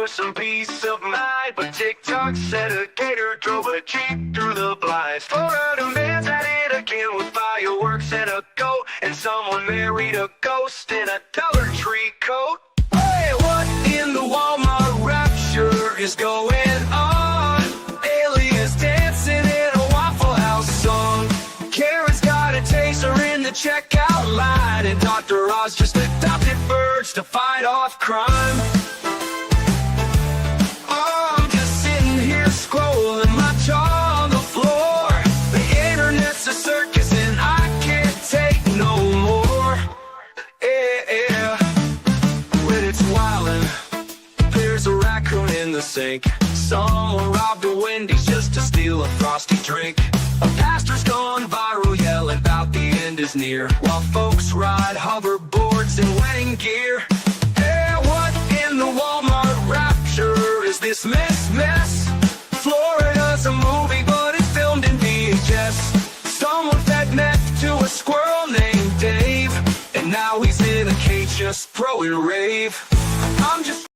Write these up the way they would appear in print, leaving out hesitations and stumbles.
for some peace of mind, but TikTok said a gator drove a Jeep through the blinds. Florida man's at it again with fireworks and a goat, and someone married a ghost in a Dollar Tree coat. Hey, what in the Walmart rapture is going on? Aliens dancing in a Waffle House song. Karen's got a taser in the checkout line, and Dr. Oz just adopted birds to fight off crime. Oh, I'm just sitting here scrolling, my jaw on the floor. The internet's a circus and I can't take no more. Yeah, when it's wildin', there's a raccoon in the sink. Someone robbed a Wendy's just to steal a frosty drink. A pastor's gone viral yelling about the end is near, while folks ride hoverboards in wedding gear. Hey, what in the Walmart rapture is this mess? Florida's a movie, but it's filmed in VHS. Someone fed meth to a squirrel named Dave, and now he's in a cage just throwing rave. I'm just...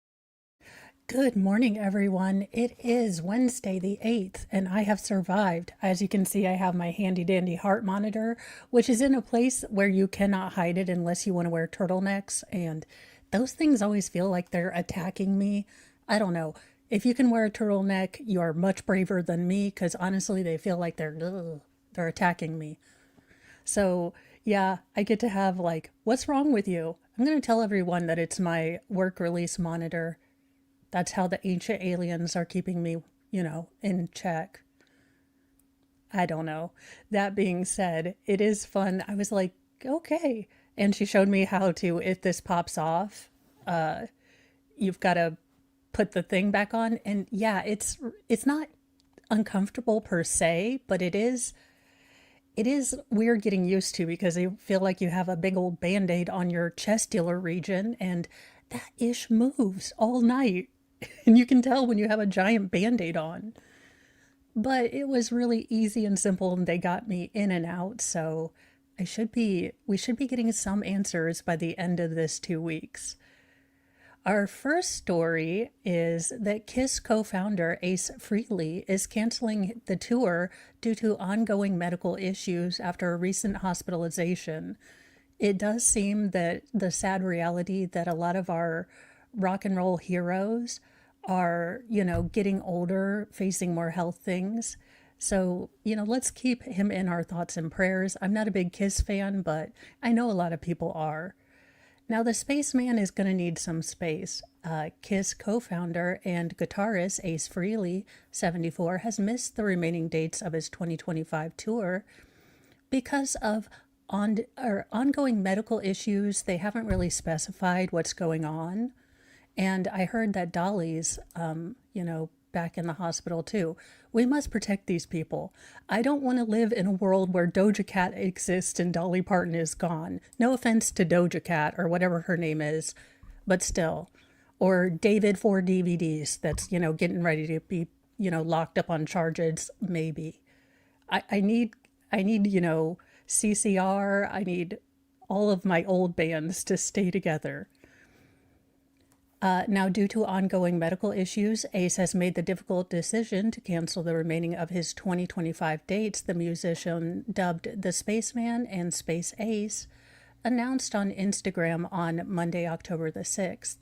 Good morning, everyone. It is Wednesday the 8th, and I have survived. As you can see, I have my handy-dandy heart monitor, which is in a place where you cannot hide it unless you want to wear turtlenecks, and those things always feel like they're attacking me. I don't know. If you can wear a turtleneck, you are much braver than me, because honestly, they feel like they're attacking me. So, yeah, I get to have, like, what's wrong with you? I'm going to tell everyone that it's my work release monitor. That's how the ancient aliens are keeping me, in check. I don't know. That being said, it is fun. I was like, okay. And she showed me how to, if this pops off, you've got to put the thing back on. And yeah, it's not uncomfortable per se, but it is weird getting used to, because you feel like you have a big old Band-Aid on your chest-dealer region, and that ish moves all night. And you can tell when you have a giant Band-Aid on. But it was really easy and simple, and they got me in and out, so we should be getting some answers by the end of this 2 weeks. Our first story is that KISS co-founder Ace Frehley is canceling the tour due to ongoing medical issues after a recent hospitalization. It does seem that the sad reality that a lot of our rock and roll heroes are, getting older, facing more health things. So, let's keep him in our thoughts and prayers. I'm not a big KISS fan, but I know a lot of people are. Now, the spaceman is going to need some space. KISS co-founder and guitarist Ace Frehley, 74, has missed the remaining dates of his 2025 tour because of ongoing medical issues. They haven't really specified what's going on. And I heard that Dolly's, back in the hospital too. We must protect these people. I don't want to live in a world where Doja Cat exists and Dolly Parton is gone. No offense to Doja Cat or whatever her name is, but still. Or David 4 DVDs that's, getting ready to be, locked up on charges, maybe. I need, CCR. I need all of my old bands to stay together. Now, due to ongoing medical issues, Ace has made the difficult decision to cancel the remaining of his 2025 dates. The musician, dubbed the Spaceman and Space Ace, announced on Instagram on Monday, October the 6th.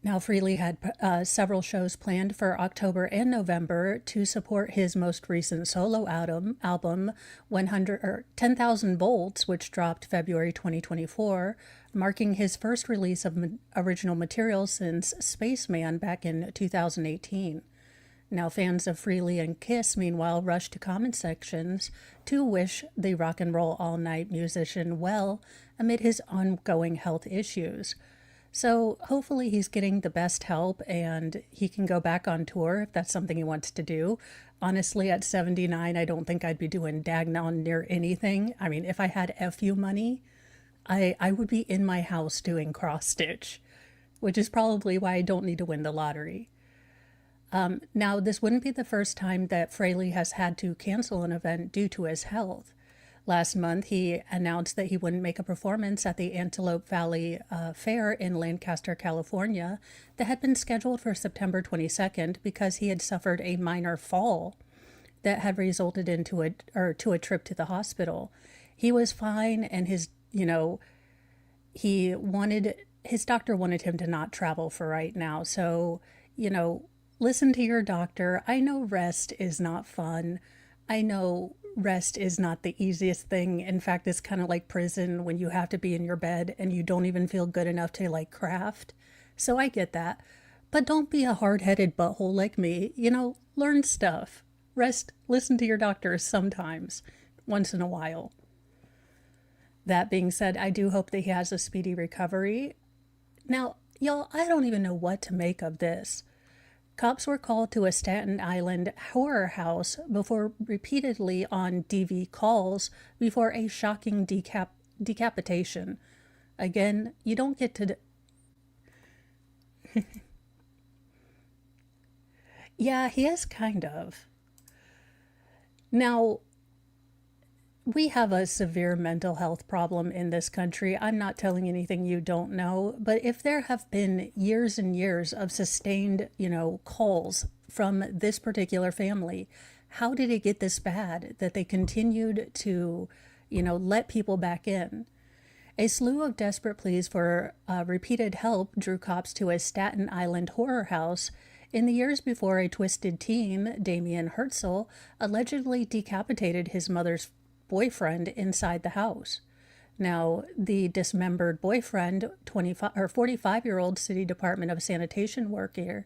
Now, Frehley had several shows planned for October and November to support his most recent solo album 10,000 Volts, which dropped February 2024, marking his first release of original material since Spaceman back in 2018. Now, fans of Frehley and KISS, meanwhile, rushed to comment sections to wish the rock and roll all-night musician well amid his ongoing health issues. So hopefully he's getting the best help and he can go back on tour if that's something he wants to do. Honestly, at 79, I don't think I'd be doing daggone near anything. I mean, if I had FU money, I would be in my house doing cross-stitch, which is probably why I don't need to win the lottery. Now, this wouldn't be the first time that Frehley has had to cancel an event due to his health. Last month, he announced that he wouldn't make a performance at the Antelope Valley Fair in Lancaster, California, that had been scheduled for September 22nd because he had suffered a minor fall that had resulted into a trip to the hospital. He was fine, and his doctor wanted him to not travel for right now. So, listen to your doctor. I know rest is not fun. I know rest is not the easiest thing. In fact, it's kind of like prison when you have to be in your bed and you don't even feel good enough to like craft. So I get that. But don't be a hard-headed butthole like me. Learn stuff. Rest, listen to your doctor sometimes, once in a while. That being said, I do hope that he has a speedy recovery. Now, y'all, I don't even know what to make of this. Cops were called to a Staten Island horror house before repeatedly on DV calls before a shocking decapitation. Again, you don't get to... Yeah, he is kind of. Now, we have a severe mental health problem in this country. I'm not telling anything you don't know, but if there have been years and years of sustained, calls from this particular family, how did it get this bad that they continued to, let people back in? A slew of desperate pleas for repeated help drew cops to a Staten Island horror house in the years before a twisted teen, Damien Herzl, allegedly decapitated his mother's boyfriend inside the house. Now, the dismembered boyfriend, 45-year-old City Department of Sanitation worker,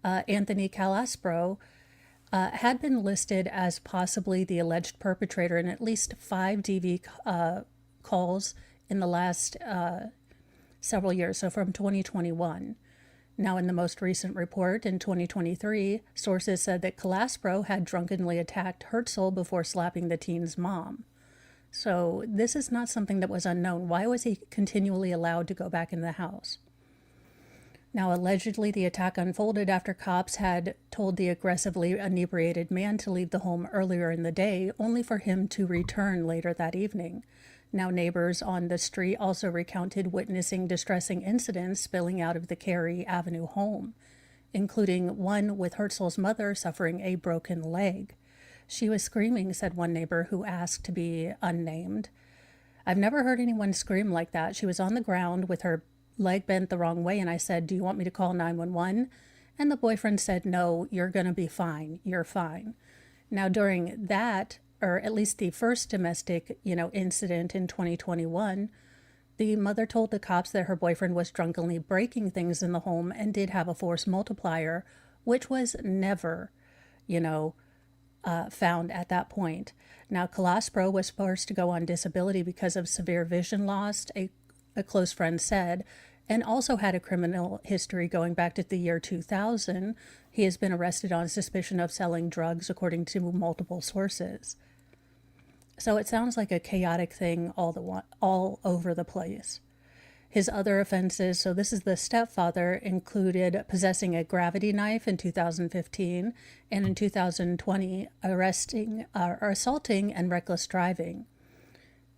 Anthony Calaspro, had been listed as possibly the alleged perpetrator in at least 5 DV calls in the last several years, so from 2021. Now, in the most recent report in 2023, sources said that Calaspro had drunkenly attacked Herzl before slapping the teen's mom. So this is not something that was unknown. Why was he continually allowed to go back in the house? Now, allegedly, the attack unfolded after cops had told the aggressively inebriated man to leave the home earlier in the day, only for him to return later that evening. Now, neighbors on the street also recounted witnessing distressing incidents spilling out of the Cary Avenue home, including one with Herzl's mother suffering a broken leg. She was screaming, said one neighbor who asked to be unnamed. I've never heard anyone scream like that. She was on the ground with her leg bent the wrong way, and I said, "Do you want me to call 911?" And the boyfriend said, "No, you're going to be fine. You're fine." Now, during that, or at least the first domestic, incident in 2021, the mother told the cops that her boyfriend was drunkenly breaking things in the home and did have a force multiplier, which was never, found at that point. Now, Calaspro was forced to go on disability because of severe vision loss, a close friend said, and also had a criminal history going back to the year 2000. He has been arrested on suspicion of selling drugs, according to multiple sources. So it sounds like a chaotic thing all over the place. His other offenses, so this is the stepfather, included possessing a gravity knife in 2015 and in 2020 assaulting and reckless driving.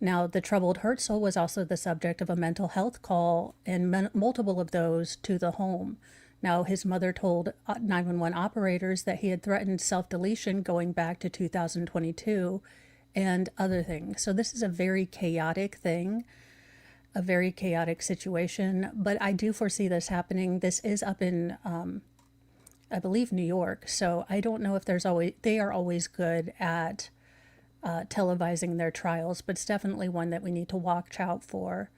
Now, the troubled Herzl was also the subject of a mental health call, and multiple of those to the home. Now, his mother told 911 operators that he had threatened self-deletion going back to 2022 and other things. So this is a very chaotic thing, a very chaotic situation, but I do foresee this happening. This is up in, I believe, New York. So I don't know if they are always good at televising their trials, but it's definitely one that we need to watch out for.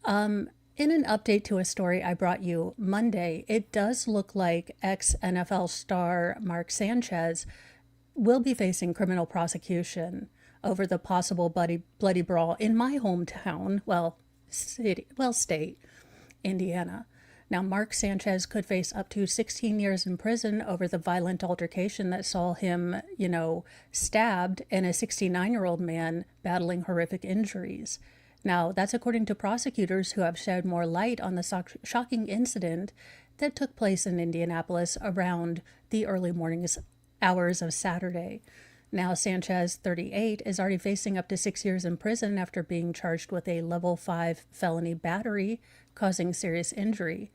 In an update to a story I brought you Monday, it does look like ex-NFL star Mark Sanchez will be facing criminal prosecution over the possible bloody brawl in my hometown, state, Indiana. Now, Mark Sanchez could face up to 16 years in prison over the violent altercation that saw him, stabbed, and a 69-year-old man battling horrific injuries. Now, that's according to prosecutors who have shed more light on the shocking incident that took place in Indianapolis around the early morning hours of Saturday. Now, Sanchez, 38, is already facing up to 6 years in prison after being charged with a level 5 felony battery causing serious injury.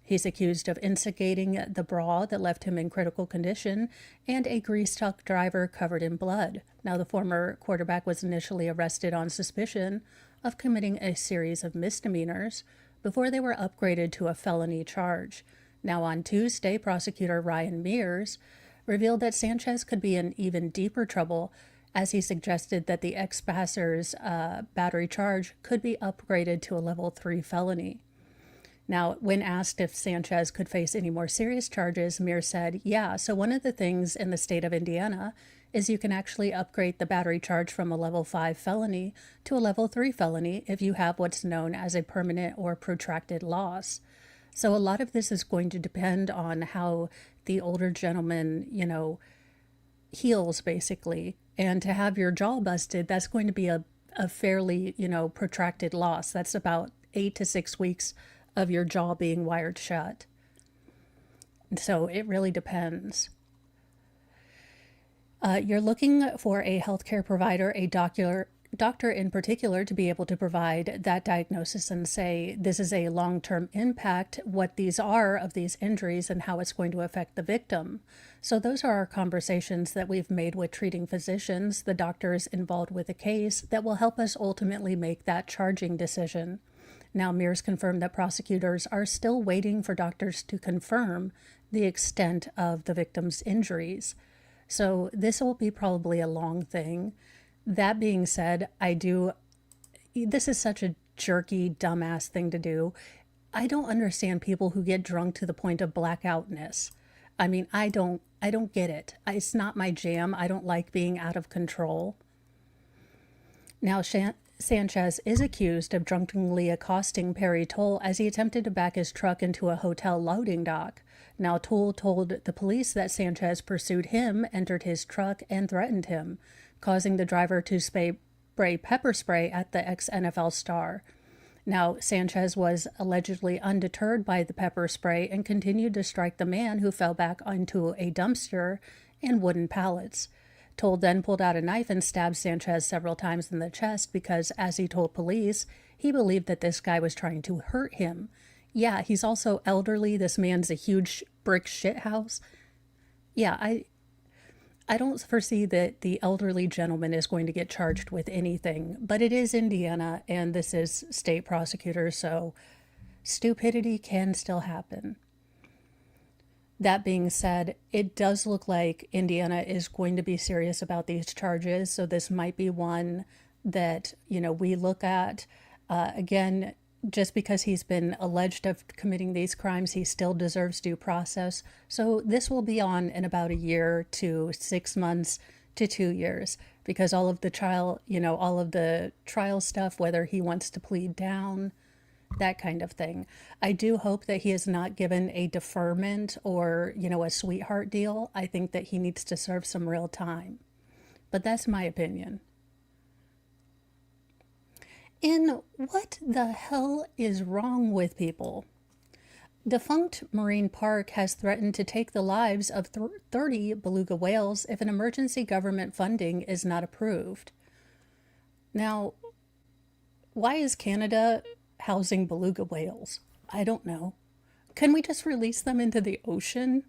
He's accused of instigating the brawl that left him in critical condition and a grease truck driver covered in blood. Now, the former quarterback was initially arrested on suspicion of committing a series of misdemeanors before they were upgraded to a felony charge. Now, on Tuesday, prosecutor Ryan Mears revealed that Sanchez could be in even deeper trouble as he suggested that the ex-passer's battery charge could be upgraded to a level 3 felony. Now, when asked if Sanchez could face any more serious charges, Mears said, yeah, so one of the things in the state of Indiana is you can actually upgrade the battery charge from a level 5 felony to a level 3 felony if you have what's known as a permanent or protracted loss. So a lot of this is going to depend on how the older gentleman, heals, basically. And to have your jaw busted, that's going to be a fairly, protracted loss. That's about 8 to 6 weeks of your jaw being wired shut. So it really depends. You're looking for a healthcare provider, a doctor in particular, to be able to provide that diagnosis and say this is a long-term impact, what these are of these injuries and how it's going to affect the victim. So those are our conversations that we've made with treating physicians, the doctors involved with the case, that will help us ultimately make that charging decision. Now, Mears confirmed that prosecutors are still waiting for doctors to confirm the extent of the victim's injuries. So this will be probably a long thing. That being said, this is such a jerky, dumbass thing to do. I don't understand people who get drunk to the point of blackoutness. I mean, I don't get it. It's not my jam. I don't like being out of control. Now, Sanchez is accused of drunkenly accosting Perry Toll as he attempted to back his truck into a hotel loading dock. Now, Toll told the police that Sanchez pursued him, entered his truck, and threatened him, causing the driver to spray pepper spray at the ex-NFL star. Now, Sanchez was allegedly undeterred by the pepper spray and continued to strike the man, who fell back onto a dumpster and wooden pallets. Toll then pulled out a knife and stabbed Sanchez several times in the chest because, as he told police, he believed that this guy was trying to hurt him. Yeah, he's also elderly. This man's a huge brick shithouse. Yeah, I don't foresee that the elderly gentleman is going to get charged with anything, but it is Indiana and this is state prosecutors, so stupidity can still happen. That being said, it does look like Indiana is going to be serious about these charges, so this might be one that, we look at. Again, just because he's been alleged of committing these crimes, he still deserves due process. So this will be on in about a year to 6 months to 2 years, because all of the trial stuff, whether he wants to plead down, that kind of thing. I do hope that he is not given a deferment or, a sweetheart deal. I think that he needs to serve some real time. But that's my opinion. And what the hell is wrong with people? Defunct Marine Park has threatened to take the lives of 30 beluga whales if an emergency government funding is not approved. Now, why is Canada housing beluga whales? I don't know. Can we just release them into the ocean?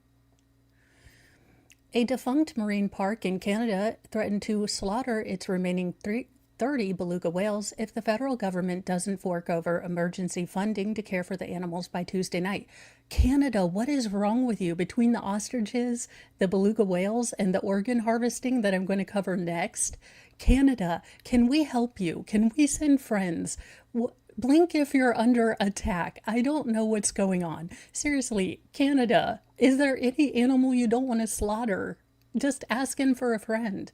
A defunct marine park in Canada threatened to slaughter its remaining 30 beluga whales if the federal government doesn't fork over emergency funding to care for the animals by Tuesday night. Canada, what is wrong with you? Between the ostriches, the beluga whales, and the organ harvesting that I'm going to cover next, Canada, can we help you? Can we send friends? Blink if you're under attack. I don't know what's going on. Seriously, Canada, is there any animal you don't want to slaughter? Just asking for a friend.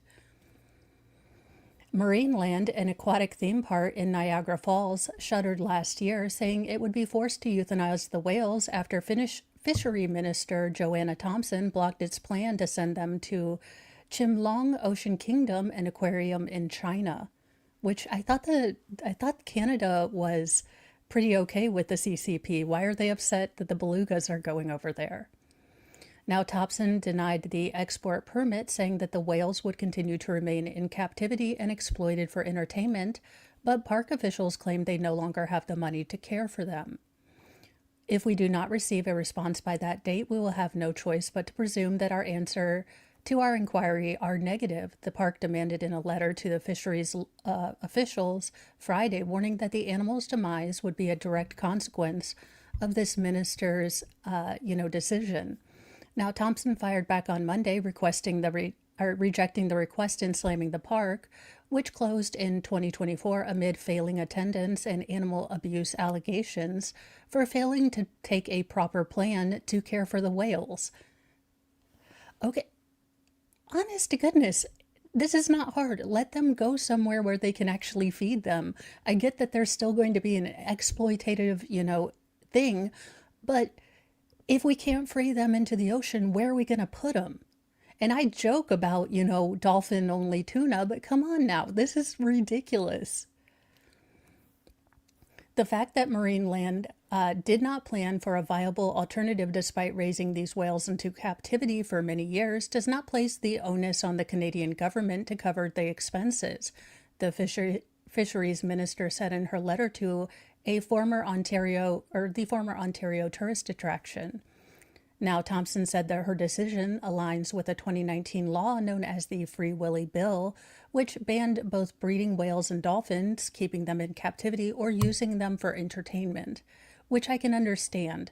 Marineland, an aquatic theme park in Niagara Falls, shuttered last year, saying it would be forced to euthanize the whales after Fishery Minister Joanna Thompson blocked its plan to send them to Chimlong Ocean Kingdom, an aquarium in China. Which I thought Canada was pretty okay with the CCP. Why are they upset that the belugas are going over there? Now, Thompson denied the export permit, saying that the whales would continue to remain in captivity and exploited for entertainment, but park officials claim they no longer have the money to care for them. If we do not receive a response by that date, we will have no choice but to presume that our answer to our inquiry are negative, the park demanded in a letter to the fisheries officials Friday, warning that the animal's demise would be a direct consequence of this minister's, decision. Now, Thompson fired back on Monday, rejecting the request and slamming the park, which closed in 2024 amid failing attendance and animal abuse allegations for failing to take a proper plan to care for the whales. Okay, honest to goodness, this is not hard. Let them go somewhere where they can actually feed them. I get that there's still going to be an exploitative, thing, but if we can't free them into the ocean, where are we going to put them? And I joke about, dolphin only tuna, but come on now, this is ridiculous. The fact that Marine Land did not plan for a viable alternative despite raising these whales into captivity for many years does not place the onus on the Canadian government to cover the expenses, the fisheries minister said in her letter to the former Ontario tourist attraction. Now, Thompson said that her decision aligns with a 2019 law known as the Free Willy Bill, which banned both breeding whales and dolphins, keeping them in captivity, or using them for entertainment, which I can understand.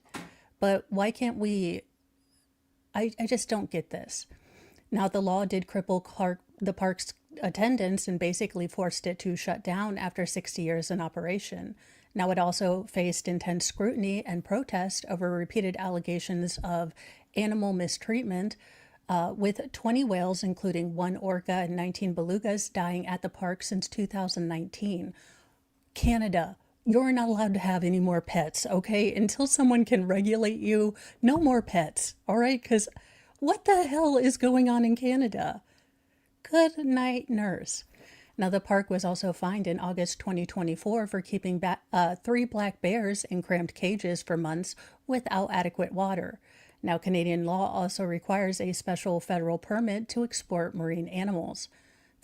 But why can't we? I just don't get this. Now, the law did cripple the park's attendance and basically forced it to shut down after 60 years in operation. Now, it also faced intense scrutiny and protest over repeated allegations of animal mistreatment, with 20 whales, including 1 orca and 19 belugas, dying at the park since 2019. Canada, you're not allowed to have any more pets, okay? Until someone can regulate you, no more pets, all right? Because what the hell is going on in Canada? Good night, nurse. Now, the park was also fined in August 2024 for keeping 3 black bears in cramped cages for months without adequate water. Now, Canadian law also requires a special federal permit to export marine animals.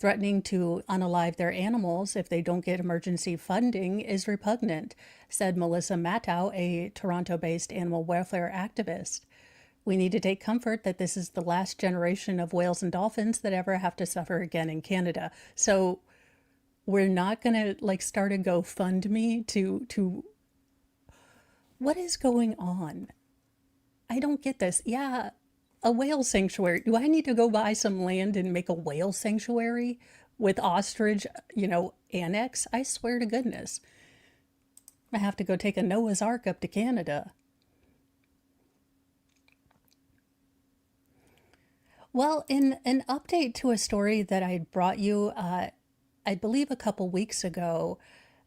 Threatening to unalive their animals if they don't get emergency funding is repugnant, said Melissa Mattow, a Toronto-based animal welfare activist. We need to take comfort that this is the last generation of whales and dolphins that ever have to suffer again in Canada. So we're not going to start a GoFundMe to what is going on? I don't get this. Yeah, a whale sanctuary. Do I need to go buy some land and make a whale sanctuary with ostrich, annex? I swear to goodness. I have to go take a Noah's Ark up to Canada. Well, in an update to a story that I brought you, I believe a couple weeks ago,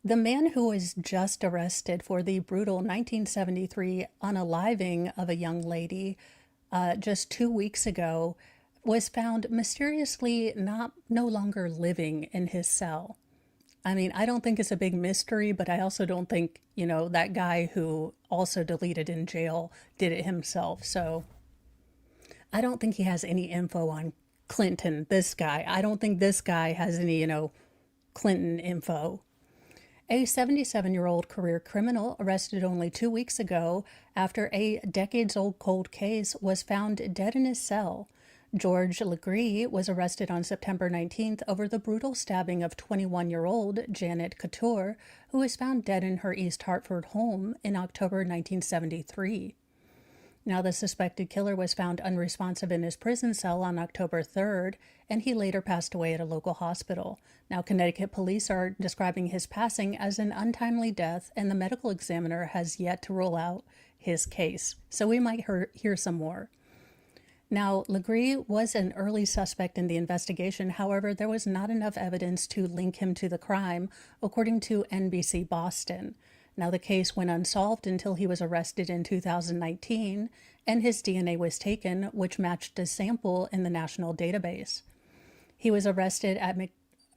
the man who was just arrested for the brutal 1973 unaliving of a young lady just 2 weeks ago was found mysteriously no longer living in his cell. I mean, I don't think it's a big mystery, but I also don't think, that guy who also deleted in jail did it himself. So I don't think he has any info on Clinton, this guy. I don't think this guy has any, Clinton info. A 77-year-old career criminal arrested only 2 weeks ago after a decades-old cold case was found dead in his cell. George Legree was arrested on September 19th over the brutal stabbing of 21-year-old Janet Couture, who was found dead in her East Hartford home in October 1973. Now, the suspected killer was found unresponsive in his prison cell on October 3rd, and he later passed away at a local hospital. Now, Connecticut police are describing his passing as an untimely death, and the medical examiner has yet to rule out his case. So we might hear some more. Now, Legree was an early suspect in the investigation. However, there was not enough evidence to link him to the crime, according to NBC Boston. Now, the case went unsolved until he was arrested in 2019, and his DNA was taken, which matched a sample in the national database. He was arrested at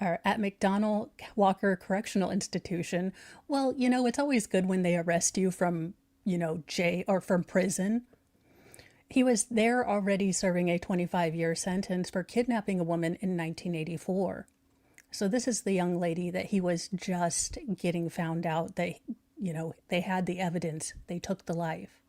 McDonnell Walker Correctional Institution. Well, it's always good when they arrest you from, jail or from prison. He was there already serving a 25-year sentence for kidnapping a woman in 1984. So this is the young lady that he was just getting found out that, they had the evidence. They took the life.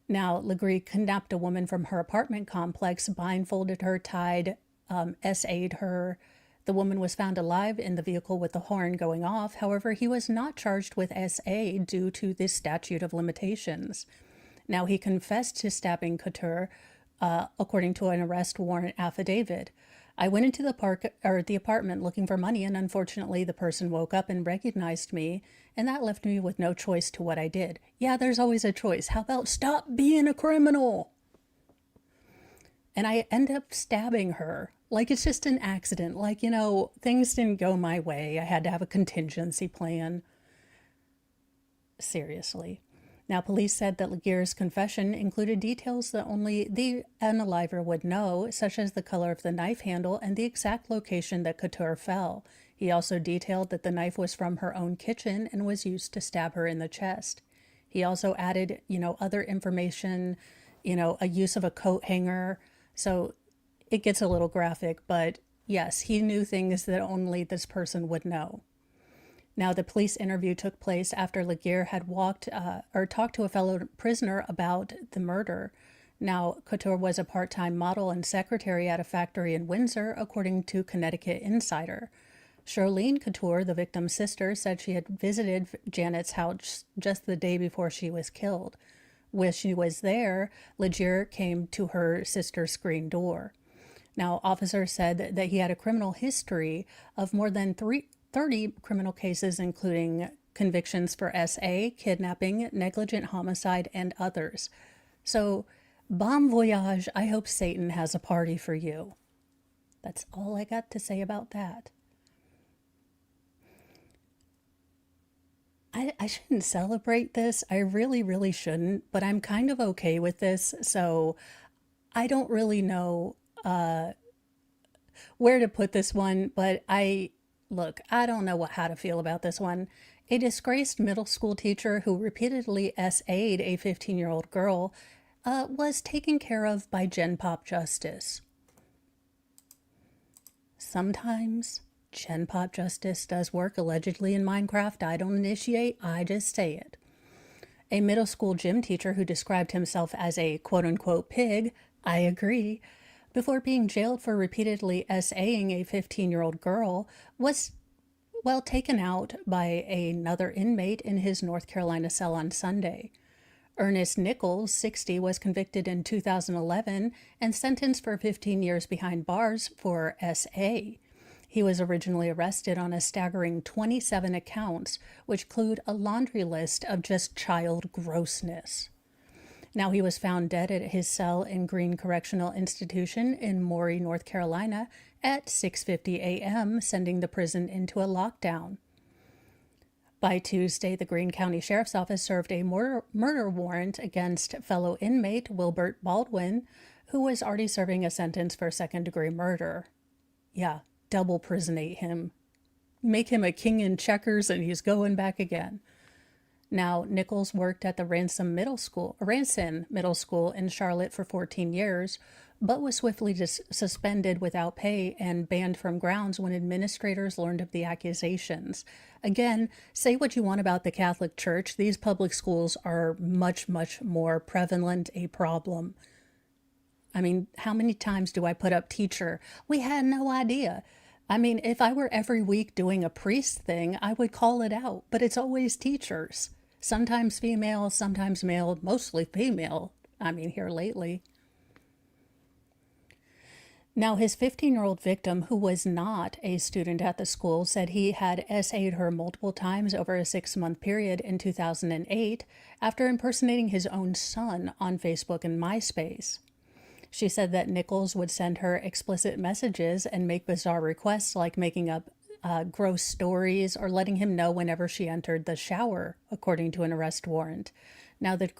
Now, Legree kidnapped a woman from her apartment complex, blindfolded her, tied, SA'd her. The woman was found alive in the vehicle with the horn going off. However, he was not charged with SA due to the statute of limitations. Now, he confessed to stabbing Couture, according to an arrest warrant affidavit. I went into the apartment looking for money, and unfortunately the person woke up and recognized me, and that left me with no choice to what I did. Yeah, there's always a choice. How about stop being a criminal? And I end up stabbing her. Like it's just an accident. Like, things didn't go my way. I had to have a contingency plan. Seriously. Now, police said that Legree's confession included details that only the unaliver would know, such as the color of the knife handle and the exact location that Couture fell. He also detailed that the knife was from her own kitchen and was used to stab her in the chest. He also added, other information, a use of a coat hanger. So it gets a little graphic, but yes, he knew things that only this person would know. Now, the police interview took place after Legree had talked to a fellow prisoner about the murder. Now, Couture was a part-time model and secretary at a factory in Windsor, according to Connecticut Insider. Charlene Couture, the victim's sister, said she had visited Janet's house just the day before she was killed. When she was there, Legree came to her sister's screen door. Now, officers said that he had a criminal history of more than 30 criminal cases, including convictions for SA, kidnapping, negligent homicide, and others. So, bon voyage, I hope Satan has a party for you. That's all I got to say about that. I shouldn't celebrate this. I really, really shouldn't, but I'm kind of okay with this, so I don't really know where to put this one, but I don't know how to feel about this one. A disgraced middle school teacher who repeatedly SA'd a 15-year-old girl was taken care of by Gen Pop Justice. Sometimes Gen Pop Justice does work, allegedly, in Minecraft. I don't initiate, I just say it. A middle school gym teacher who described himself as a quote-unquote pig, I agree, before being jailed for repeatedly SAing a 15-year-old girl, was, taken out by another inmate in his North Carolina cell on Sunday. Ernest Nichols, 60, was convicted in 2011 and sentenced for 15 years behind bars for SA. He was originally arrested on a staggering 27 accounts, which include a laundry list of just child grossness. Now, he was found dead at his cell in Greene Correctional Institution in Maury, North Carolina at 6:50 a.m., sending the prison into a lockdown. By Tuesday, the Greene County Sheriff's Office served a murder warrant against fellow inmate Wilbert Baldwin, who was already serving a sentence for second-degree murder. Yeah, double prisonate him. Make him a king in checkers and he's going back again. Now, Nichols worked at the Ransom Middle School in Charlotte for 14 years, but was swiftly suspended without pay and banned from grounds when administrators learned of the accusations. Again, say what you want about the Catholic Church, these public schools are much, much more prevalent a problem. I mean, how many times do I put up teacher? We had no idea. I mean, if I were every week doing a priest thing, I would call it out, but it's always teachers. Sometimes female, sometimes male, mostly female. I mean, here lately. Now, his 15-year-old victim, who was not a student at the school, said he had SA'd her multiple times over a 6-month period in 2008 after impersonating his own son on Facebook and MySpace. She said that Nichols would send her explicit messages and make bizarre requests like making up gross stories or letting him know whenever she entered the shower, according to an arrest warrant. Now, the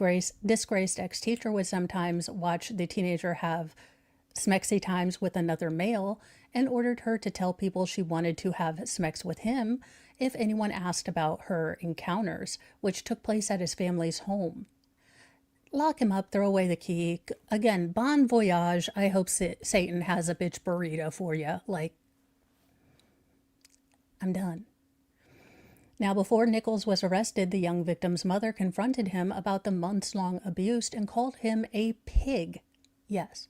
disgraced ex-teacher would sometimes watch the teenager have smexy times with another male and ordered her to tell people she wanted to have smex with him if anyone asked about her encounters, which took place at his family's home. lock him up, throw away the key. Again, bon voyage. I hope Satan has a bitch burrito for you. Like, I'm done. Now, before Nichols was arrested, the young victim's mother confronted him about the months-long abuse and called him a pig. Yes.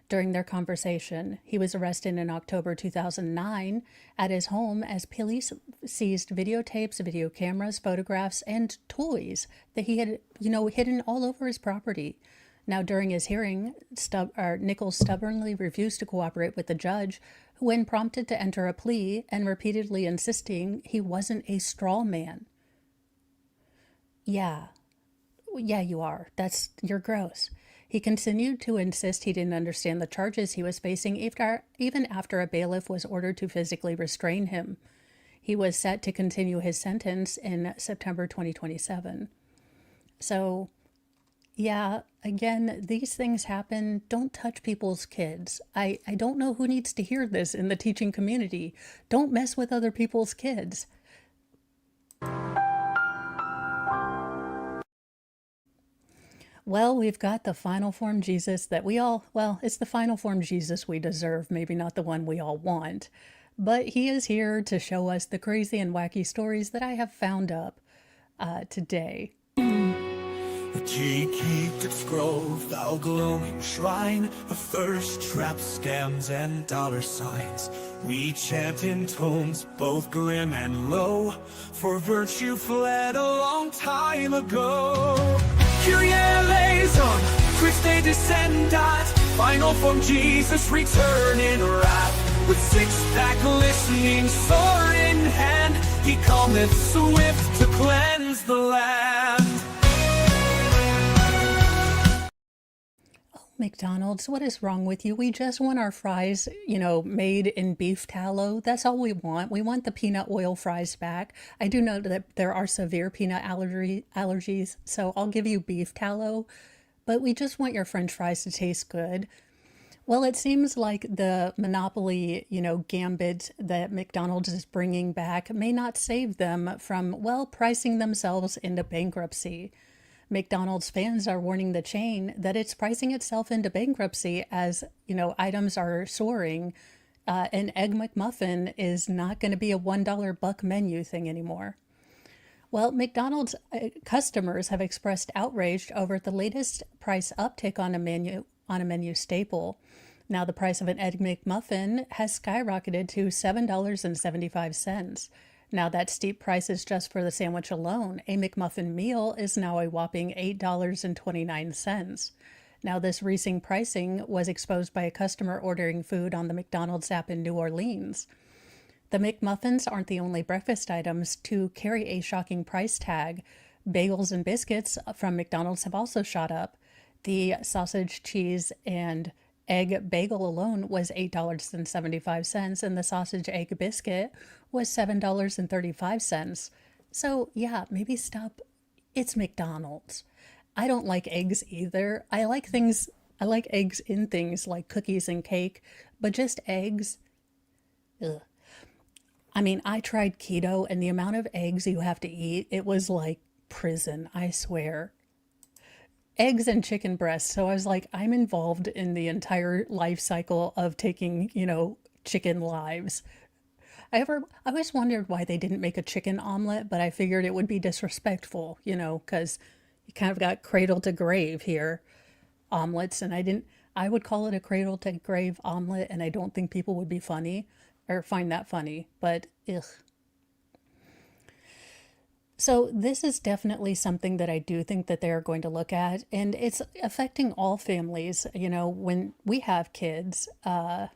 During their conversation, he was arrested in October 2009 at his home as police seized videotapes, video cameras, photographs, and toys that he had, hidden all over his property. Now, during his hearing, Nichols stubbornly refused to cooperate with the judge, when prompted to enter a plea and repeatedly insisting he wasn't a straw man. Yeah, you are. You're gross. He continued to insist he didn't understand the charges he was facing even after a bailiff was ordered to physically restrain him. He was set to continue his sentence in September 2027. So, yeah, again, these things happen. Don't touch people's kids. I don't know who needs to hear this in the teaching community. Don't mess with other people's kids. Well, we've got the final form Jesus that it's the final form Jesus we deserve, maybe not the one we all want. But he is here to show us the crazy and wacky stories that I have found up today. The G-Keep Grove, thou glowing shrine of thirst traps, scams, and dollar signs. We chant in tones both grim and low, for virtue fled a long time ago. Kyrie eleison, Christe descendat, final form Jesus return in wrath. With six-pack glistening, sword in hand, he cometh swift to cleanse the land. McDonald's, what is wrong with you? We just want our fries, made in beef tallow. That's all we want. We want the peanut oil fries back. I do know that there are severe peanut allergies, so I'll give you beef tallow, but we just want your French fries to taste good. Well, it seems like the monopoly, gambit that McDonald's is bringing back may not save them from, pricing themselves into bankruptcy. McDonald's fans are warning the chain that it's pricing itself into bankruptcy as, items are soaring. An Egg McMuffin is not going to be a $1 buck menu thing anymore. Well, McDonald's customers have expressed outrage over the latest price uptick on a menu staple. Now, the price of an Egg McMuffin has skyrocketed to $7.75. Now, that steep price is just for the sandwich alone. A McMuffin meal is now a whopping $8.29. Now, this recent pricing was exposed by a customer ordering food on the McDonald's app in New Orleans. The McMuffins aren't the only breakfast items to carry a shocking price tag. Bagels and biscuits from McDonald's have also shot up. The sausage, cheese, and egg bagel alone was $8.75, and the sausage egg biscuit was $7.35. So yeah, maybe stop. It's McDonald's. I don't like eggs either. I like eggs in things like cookies and cake, but just eggs, ugh. I mean, I tried keto, and the amount of eggs you have to eat, it was like prison, I swear. Eggs and chicken breasts. So I was like, I'm involved in the entire life cycle of taking, chicken lives. I always wondered why they didn't make a chicken omelet, but I figured it would be disrespectful, because you kind of got cradle to grave here, omelets. And I would call it a cradle to grave omelet, and I don't think people would be funny or find that funny, but ugh. So this is definitely something that I do think that they're going to look at, and it's affecting all families. When we have kids, and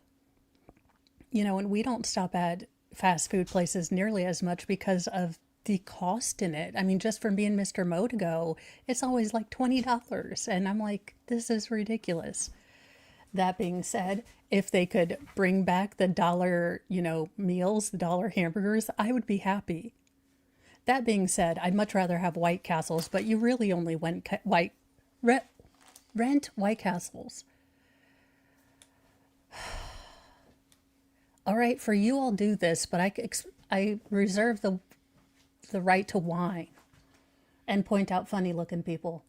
we don't stop at fast food places nearly as much because of the cost in it. I mean, just from being Mr. Mo to go, it's always like $20, and I'm like, this is ridiculous. That being said, if they could bring back the dollar, meals, the dollar hamburgers, I would be happy. That being said, I'd much rather have White Castles, but you really only rent White Castles. All right, for you, I'll do this, but I reserve the right to whine and point out funny looking people.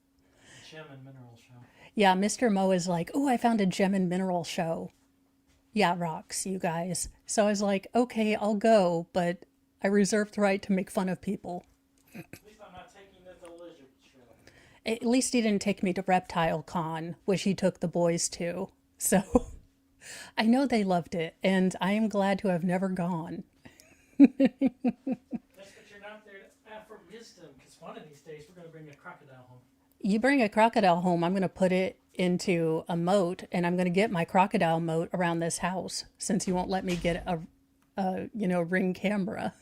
Gem and Mineral Show. Yeah, Mr. Mo is like, oh, I found a gem and mineral show. Yeah, rocks, you guys. So I was like, okay, I'll go, but I reserve the right to make fun of people. At least I'm not taking it to the lizard show. At least he didn't take me to Reptile Con, which he took the boys to. So I know they loved it, and I am glad to have never gone. Just that you're not there to offer wisdom, because one of these days we're going to bring a crocodile home. You bring a crocodile home, I'm going to put it into a moat, and I'm going to get my crocodile moat around this house, since you won't let me get a Ring camera.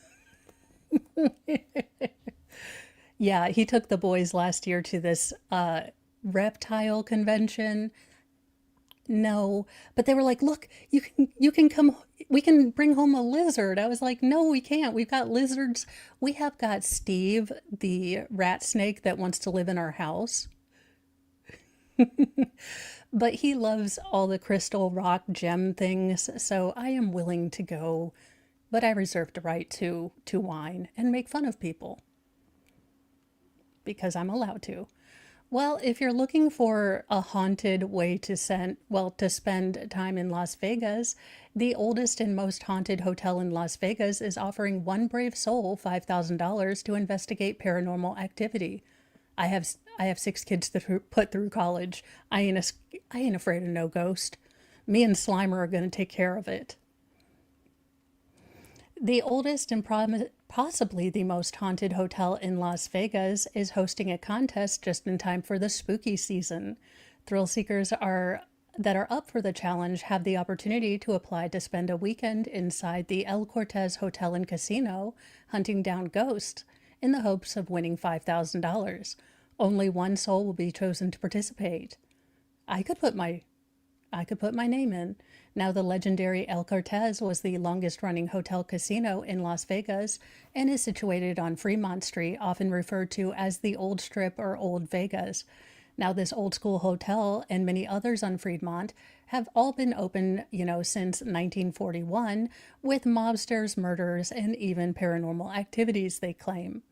Yeah, he took the boys last year to this reptile convention. No, but they were like, look, you can come, we can bring home a lizard. I was like, no, we can't. We've got lizards. We have got Steve, the rat snake that wants to live in our house. But he loves all the crystal rock gem things, so I am willing to go, but I reserve the right to whine and make fun of people because I'm allowed to. Well, if you're looking for a haunted way to spend time in Las Vegas, the oldest and most haunted hotel in Las Vegas is offering one brave soul $5,000 to investigate paranormal activity. I have 6 kids to put through college. I ain't afraid of no ghost. Me and Slimer are going to take care of it. The oldest and possibly the most haunted hotel in Las Vegas is hosting a contest just in time for the spooky season. Thrill seekers that are up for the challenge have the opportunity to apply to spend a weekend inside the El Cortez Hotel and Casino hunting down ghosts in the hopes of winning $5,000. Only one soul will be chosen to participate. I could put my name in. Now, the legendary El Cortez was the longest running hotel casino in Las Vegas and is situated on Fremont Street, often referred to as the Old Strip or Old Vegas. Now, this old school hotel and many others on Fremont have all been open, since 1941, with mobsters, murders, and even paranormal activities, they claim.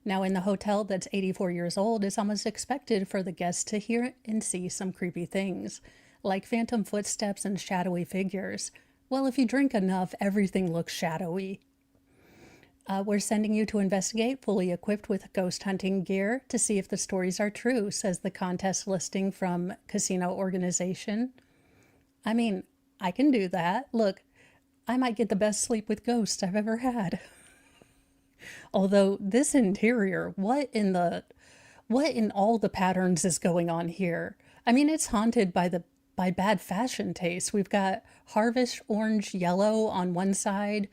Now, in the hotel that's 84 years old, it's almost expected for the guests to hear and see some creepy things, like phantom footsteps and shadowy figures. Well, if you drink enough, everything looks shadowy. We're sending you to investigate, fully equipped with ghost hunting gear to see if the stories are true, says the contest listing from Casino Organization. I mean, I can do that. Look, I might get the best sleep with ghosts I've ever had. Although this interior, what in all the patterns is going on here? I mean, it's haunted by bad fashion taste. We've got harvest orange yellow on one side,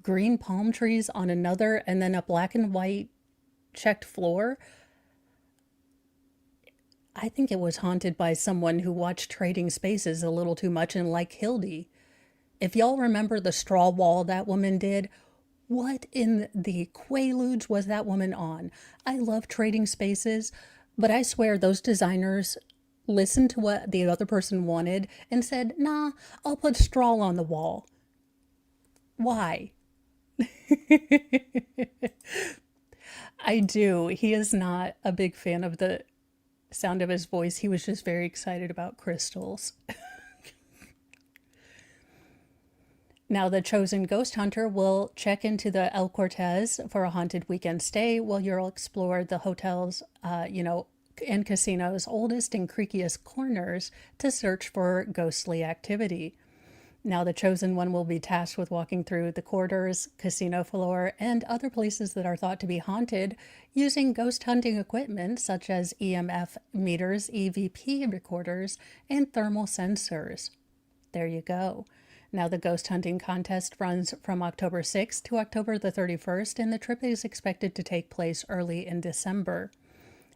green palm trees on another, and then a black and white checked floor. I think it was haunted by someone who watched Trading Spaces a little too much and liked Hildy. If y'all remember the straw wall that woman did, what in the quaaludes was that woman on? I love Trading Spaces, but I swear those designers listened to what the other person wanted and said, nah, I'll put straw on the wall. Why? I do. He is not a big fan of the sound of his voice. He was just very excited about crystals. Now, the chosen ghost hunter will check into the El Cortez for a haunted weekend stay while you'll explore the hotel's, and casino's oldest and creakiest corners to search for ghostly activity. Now, the chosen one will be tasked with walking through the corridors, casino floor, and other places that are thought to be haunted using ghost hunting equipment such as EMF meters, EVP recorders, and thermal sensors. There you go. Now, the ghost hunting contest runs from October 6th to October the 31st, and the trip is expected to take place early in December.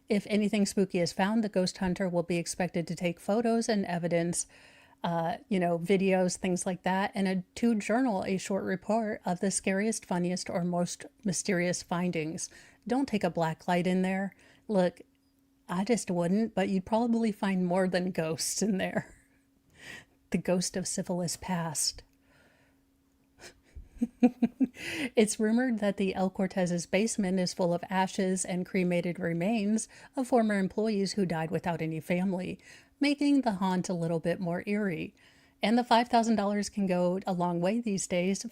If anything spooky is found, the ghost hunter will be expected to take photos and evidence, videos, things like that, and to journal a short report of the scariest, funniest, or most mysterious findings. Don't take a black light in there. Look, I just wouldn't, but you'd probably find more than ghosts in there. The ghost of syphilis past. It's rumored that the El Cortez's basement is full of ashes and cremated remains of former employees who died without any family, making the haunt a little bit more eerie. And the $5,000 can go a long way these days,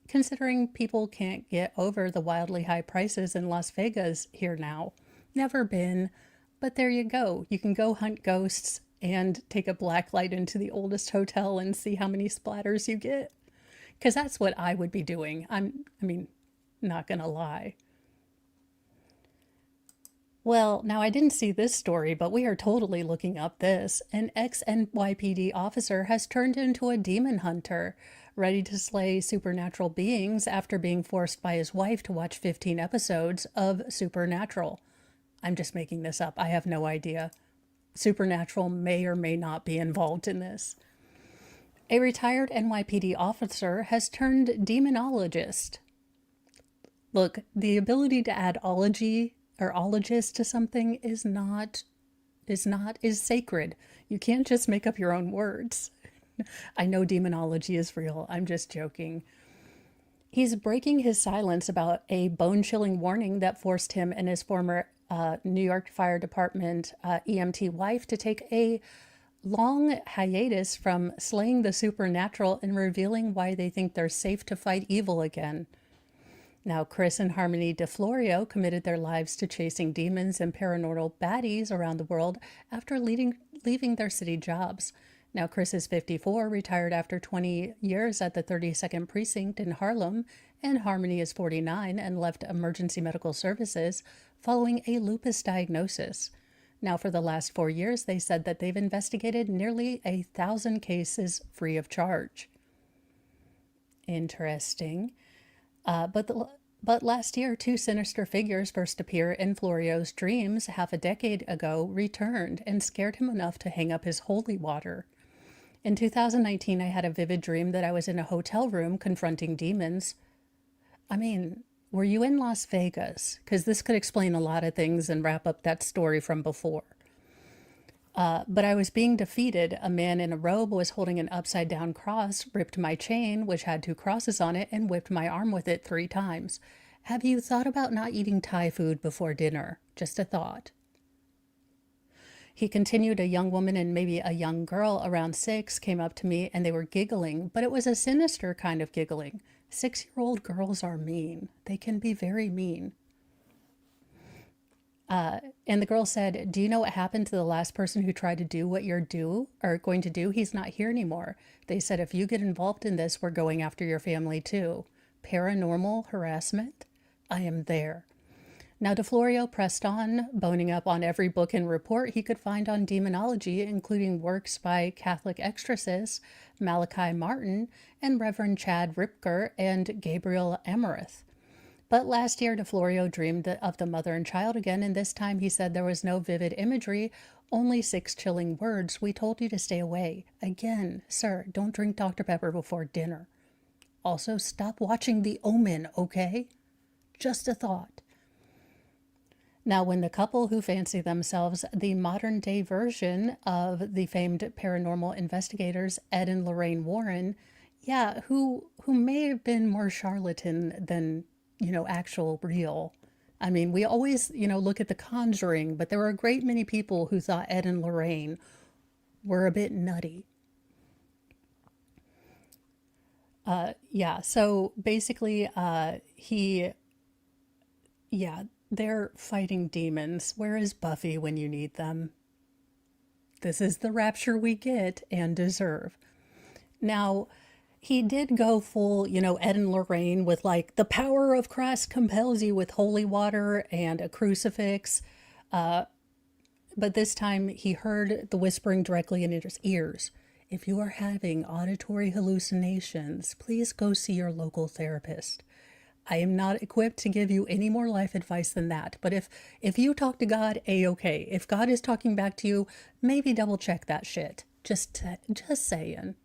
considering people can't get over the wildly high prices in Las Vegas here now. Never been, but there you go. You can go hunt ghosts and take a black light into the oldest hotel and see how many splatters you get. Because that's what I would be doing. Not gonna lie. Well, now I didn't see this story, but we are totally looking up this. An ex-NYPD officer has turned into a demon hunter, ready to slay supernatural beings after being forced by his wife to watch 15 episodes of Supernatural. I'm just making this up. I have no idea. Supernatural may or may not be involved in this. A retired NYPD officer has turned demonologist. Look, the ability to add ology or ologist to something is sacred. You can't just make up your own words. I know demonology is real. I'm just joking. He's breaking his silence about a bone-chilling warning that forced him and his former New York Fire Department EMT wife to take a long hiatus from slaying the supernatural and revealing why they think they're safe to fight evil again. Now, Chris and Harmony DeFlorio committed their lives to chasing demons and paranormal baddies around the world after leaving their city jobs. Now, Chris is 54, retired after 20 years at the 32nd Precinct in Harlem, and Harmony is 49 and left emergency medical services following a lupus diagnosis. Now, for the last 4 years, they said that they've investigated nearly 1,000 cases free of charge. Interesting. But last year, two sinister figures first appear in Florio's dreams half a decade ago returned and scared him enough to hang up his holy water. In 2019, I had a vivid dream that I was in a hotel room confronting demons. Were you in Las Vegas? Because this could explain a lot of things and wrap up that story from before. But I was being defeated. A man in a robe was holding an upside-down cross, ripped my chain, which had 2 crosses on it, and whipped my arm with it 3 times. Have you thought about not eating Thai food before dinner? Just a thought. He continued. A young woman and maybe a young girl around 6 came up to me and they were giggling, but it was a sinister kind of giggling. 6-year-old girls are mean. They can be very mean. And the girl said, "Do you know what happened to the last person who tried to do what you're going to do? He's not here anymore. They said, if you get involved in this, we're going after your family too. Paranormal harassment? I am there." Now, DeFlorio pressed on, boning up on every book and report he could find on demonology, including works by Catholic exorcists Malachi Martin and Reverend Chad Ripker and Gabriel Amareth. But last year, DeFlorio dreamed of the mother and child again, and this time he said there was no vivid imagery, only 6 chilling words. "We told you to stay away. Again, sir, don't drink Dr. Pepper before dinner. Also, stop watching The Omen, okay? Just a thought." Now, when the couple who fancy themselves the modern-day version of the famed paranormal investigators Ed and Lorraine Warren, who may have been more charlatan than actual real. We always, look at The Conjuring, but there were a great many people who thought Ed and Lorraine were a bit nutty. So basically, they're fighting demons. Where is Buffy when you need them? This is the rapture we get and deserve. Now, he did go full, Ed and Lorraine with like, the power of Christ compels you with holy water and a crucifix. But this time he heard the whispering directly in his ears. "If you are having auditory hallucinations, please go see your local therapist." I am not equipped to give you any more life advice than that. But if you talk to God, A-okay. If God is talking back to you, maybe double check that shit. Just saying.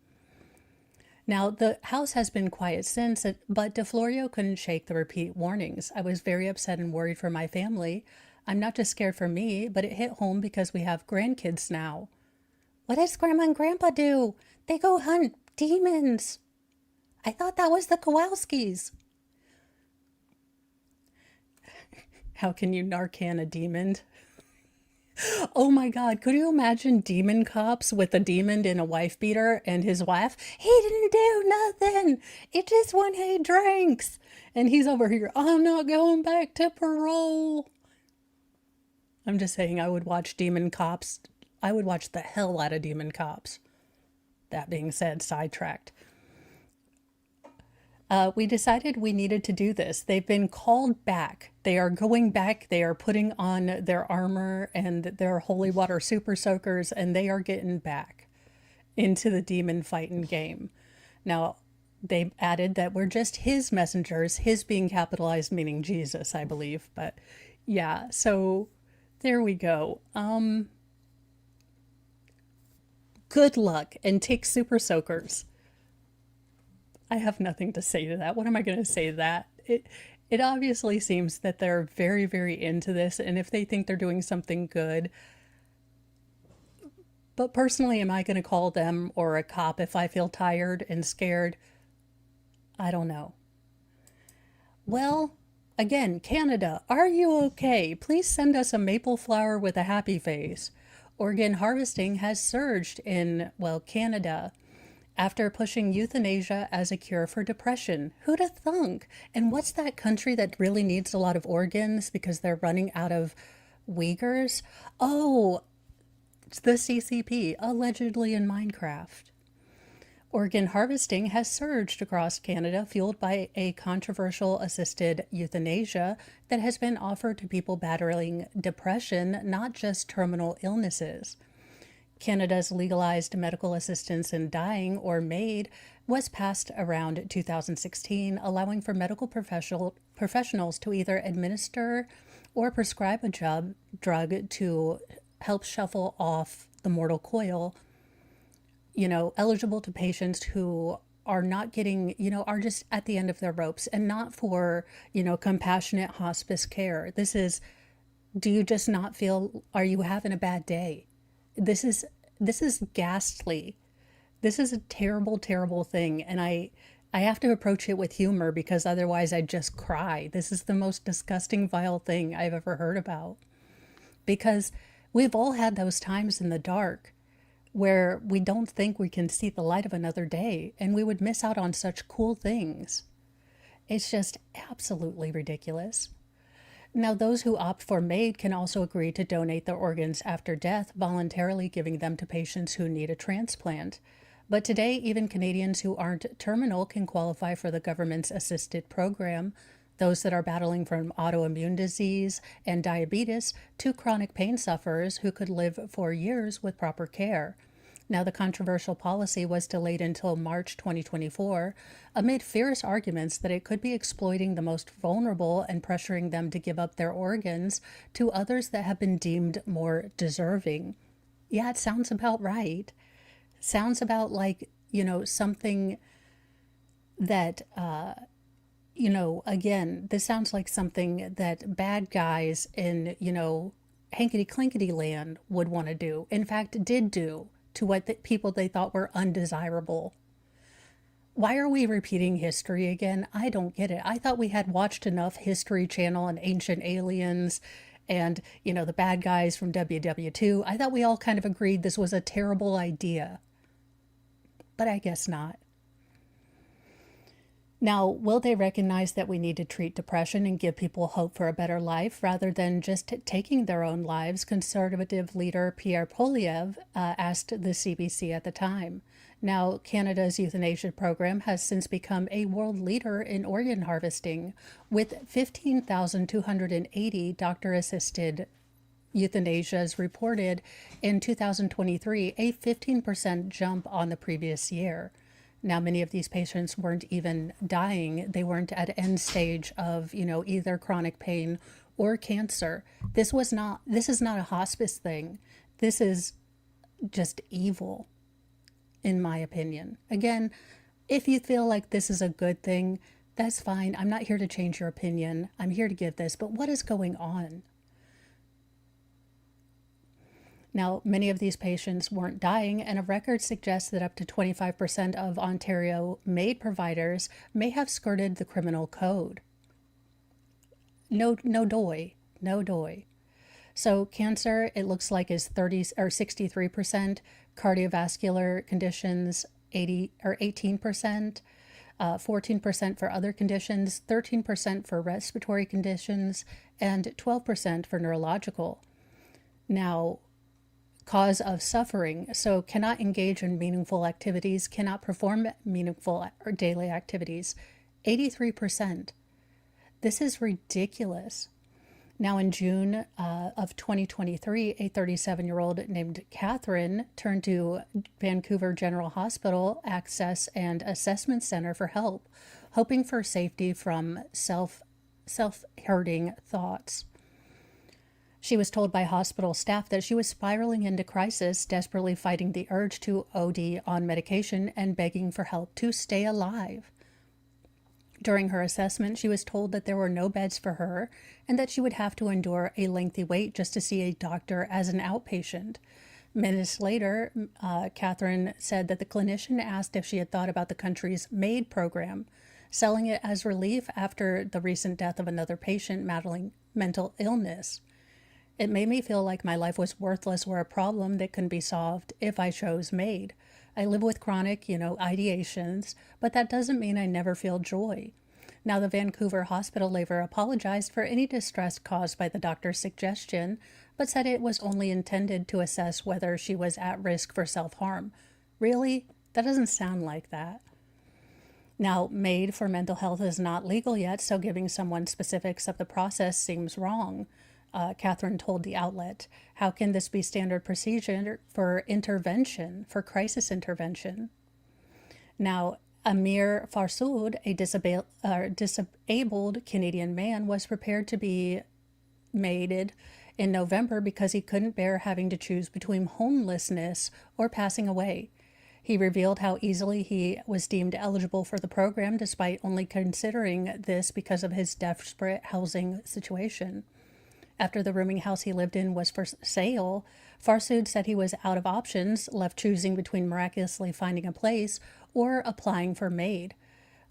Now, the house has been quiet since, but DeFlorio couldn't shake the repeat warnings. "I was very upset and worried for my family. I'm not just scared for me, but it hit home because we have grandkids now." "What does Grandma and Grandpa do?" "They go hunt demons." I thought that was the Kowalskis. How can you Narcan a demon? Oh my God, could you imagine demon cops with a demon in a wife beater and his wife? He didn't do nothing. It just when he drinks. And he's over here, I'm not going back to parole. I'm just saying, I would watch demon cops. I would watch the hell out of demon cops. That being said, sidetracked. We decided we needed to do this. They've been called back. They are going back. They are putting on their armor and their holy water super soakers, and they are getting back into the demon fighting game. Now, they added that we're just his messengers, his being capitalized meaning Jesus, I believe. But yeah, so there we go. Good luck and take super soakers. I have nothing to say to that. What am I going to say to that? It obviously seems that they're very, very into this, and if they think they're doing something good. But personally, am I going to call them or a cop if I feel tired and scared? I don't know. Well, again, Canada, are you okay? Please send us a maple flower with a happy face. Organ harvesting has surged in, well, Canada, after pushing euthanasia as a cure for depression. Who'd have thunk? And what's that country that really needs a lot of organs because they're running out of Uyghurs? Oh, it's the CCP, allegedly in Minecraft. Organ harvesting has surged across Canada, fueled by a controversial assisted euthanasia that has been offered to people battling depression, not just terminal illnesses. Canada's legalized medical assistance in dying, or MAID, was passed around 2016, allowing for medical professionals to either administer or prescribe a drug to help shuffle off the mortal coil, eligible to patients who are not getting, are just at the end of their ropes, and not for, compassionate hospice care. This is, do you just not feel, are you having a bad day? This is ghastly. This is a terrible, terrible thing. And I have to approach it with humor because otherwise I'd just cry. This is the most disgusting, vile thing I've ever heard about. Because we've all had those times in the dark where we don't think we can see the light of another day, and we would miss out on such cool things. It's just absolutely ridiculous. Now, those who opt for MAID can also agree to donate their organs after death, voluntarily giving them to patients who need a transplant. But today, even Canadians who aren't terminal can qualify for the government's assisted program. Those that are battling from autoimmune disease and diabetes to chronic pain sufferers who could live for years with proper care. Now, the controversial policy was delayed until March 2024, amid fierce arguments that it could be exploiting the most vulnerable and pressuring them to give up their organs to others that have been deemed more deserving. Yeah, it sounds about right. Sounds about like, something that, again, this sounds like something that bad guys in, hankety-clinkety land would want to do. In fact, did do to what the people they thought were undesirable. Why are we repeating history again? I don't get it. I thought we had watched enough History Channel and Ancient Aliens and, the bad guys from WW2. I thought we all kind of agreed this was a terrible idea. But I guess not. Now, will they recognize that we need to treat depression and give people hope for a better life rather than just taking their own lives? Conservative leader Pierre Poilievre asked the CBC at the time. Now, Canada's euthanasia program has since become a world leader in organ harvesting, with 15,280 doctor-assisted euthanasias reported in 2023, a 15% jump on the previous year. Now, many of these patients weren't even dying. They weren't at end stage of, either chronic pain or cancer. This is not a hospice thing. This is just evil, in my opinion. Again, if you feel like this is a good thing, that's fine. I'm not here to change your opinion. I'm here to give this. But what is going on? Now, many of these patients weren't dying, and a record suggests that up to 25% of Ontario MAID providers may have skirted the criminal code. No doy, no doy. So cancer, it looks like, is 30 or 63%, cardiovascular conditions 80 or 18%, 14% for other conditions, 13% for respiratory conditions, and 12% for neurological. Now, cause of suffering, so cannot engage in meaningful activities, cannot perform meaningful or daily activities, 83%. This is ridiculous. Now, in June of 2023, a 37-year-old named Catherine turned to Vancouver General Hospital Access and Assessment Center for help, hoping for safety from self-hurting thoughts. She was told by hospital staff that she was spiraling into crisis, desperately fighting the urge to OD on medication and begging for help to stay alive. During her assessment, she was told that there were no beds for her and that she would have to endure a lengthy wait just to see a doctor as an outpatient. Minutes later, Catherine said that the clinician asked if she had thought about the country's MAID program, selling it as relief after the recent death of another patient battling mental illness. It made me feel like my life was worthless or a problem that couldn't be solved if I chose MAID. I live with chronic, ideations, but that doesn't mean I never feel joy. Now, the Vancouver hospital later apologized for any distress caused by the doctor's suggestion, but said it was only intended to assess whether she was at risk for self-harm. Really? That doesn't sound like that. Now, MAID for mental health is not legal yet, so giving someone specifics of the process seems wrong. Catherine told the outlet, how can this be standard procedure for intervention, for crisis intervention? Now, Amir Farsood, a disabled Canadian man, was prepared to be maided in November because he couldn't bear having to choose between homelessness or passing away. He revealed how easily he was deemed eligible for the program despite only considering this because of his desperate housing situation. After the rooming house he lived in was for sale, Farsood said he was out of options, left choosing between miraculously finding a place or applying for MAID.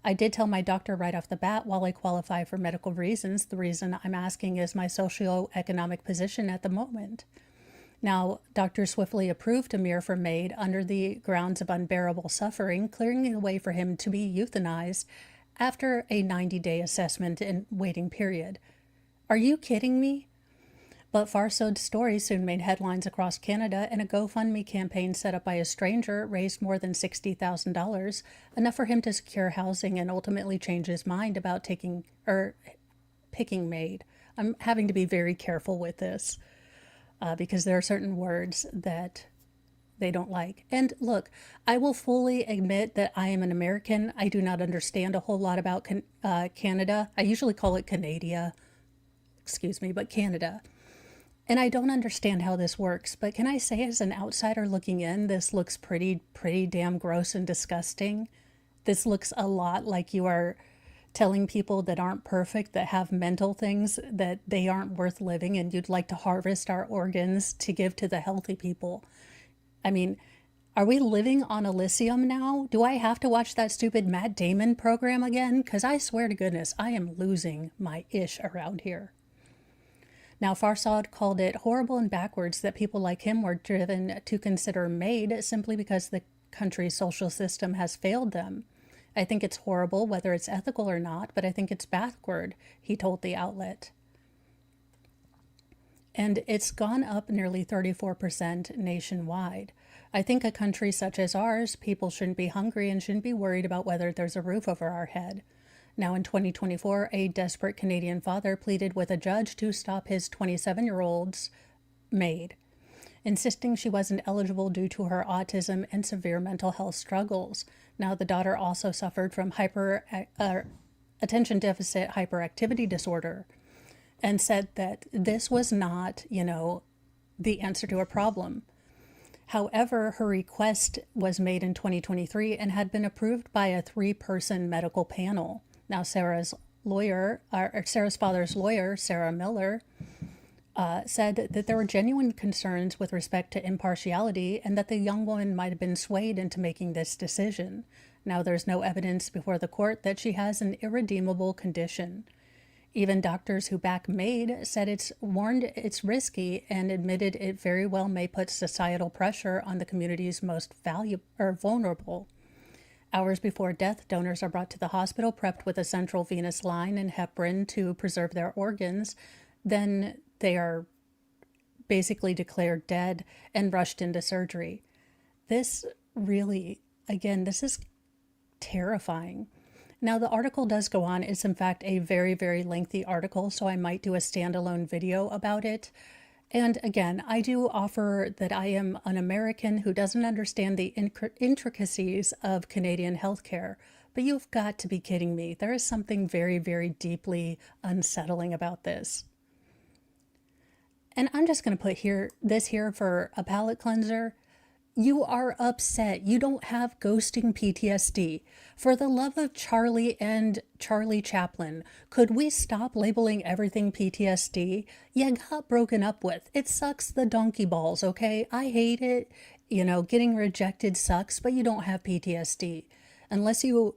I did tell my doctor right off the bat, while I qualify for medical reasons, the reason I'm asking is my socioeconomic position at the moment. Now, Dr. swiftly approved Amir for MAID under the grounds of unbearable suffering, clearing the way for him to be euthanized after a 90-day assessment and waiting period. Are you kidding me? But Farsood's story soon made headlines across Canada, and a GoFundMe campaign set up by a stranger raised more than $60,000, enough for him to secure housing and ultimately change his mind about picking MAID. I'm having to be very careful with this because there are certain words that they don't like. And look, I will fully admit that I am an American. I do not understand a whole lot about Canada. I usually call it Canada, but Canada. And I don't understand how this works, but can I say as an outsider looking in, this looks pretty damn gross and disgusting. This looks a lot like you are telling people that aren't perfect, that have mental things, that they aren't worth living, and you'd like to harvest our organs to give to the healthy people. I mean, are we living on Elysium now? Do I have to watch that stupid Matt Damon program again? Because I swear to goodness, I am losing my ish around here. Now, Farsood called it horrible and backwards that people like him were driven to consider MAID simply because the country's social system has failed them. I think it's horrible, whether it's ethical or not, but I think it's backward, he told the outlet. And it's gone up nearly 34% nationwide. I think a country such as ours, people shouldn't be hungry and shouldn't be worried about whether there's a roof over our head. Now in 2024, a desperate Canadian father pleaded with a judge to stop his 27-year-old's MAID, insisting she wasn't eligible due to her autism and severe mental health struggles. Now the daughter also suffered from attention deficit hyperactivity disorder, and said that this was not, the answer to a problem. However, her request was made in 2023 and had been approved by a 3-person medical panel. Now, Sarah's father's lawyer, Sarah Miller, said that there were genuine concerns with respect to impartiality and that the young woman might have been swayed into making this decision. Now, there's no evidence before the court that she has an irredeemable condition. Even doctors who back Maid said it's risky and admitted it very well may put societal pressure on the community's most vulnerable. Hours before death, donors are brought to the hospital prepped with a central venous line and heparin to preserve their organs. Then they are basically declared dead and rushed into surgery. This really, again, this is terrifying. Now, the article does go on. It's in fact a very, very lengthy article, so I might do a standalone video about it. And again, I do offer that I am an American who doesn't understand the intricacies of Canadian healthcare. But you've got to be kidding me. There is something very, very deeply unsettling about this. And I'm just going to put this here for a palate cleanser. You are upset. You don't have ghosting PTSD. For the love of Charlie and Charlie Chaplin, could we stop labeling everything PTSD? You got broken up with. It sucks the donkey balls, okay? I hate it. Getting rejected sucks, but you don't have PTSD. Unless you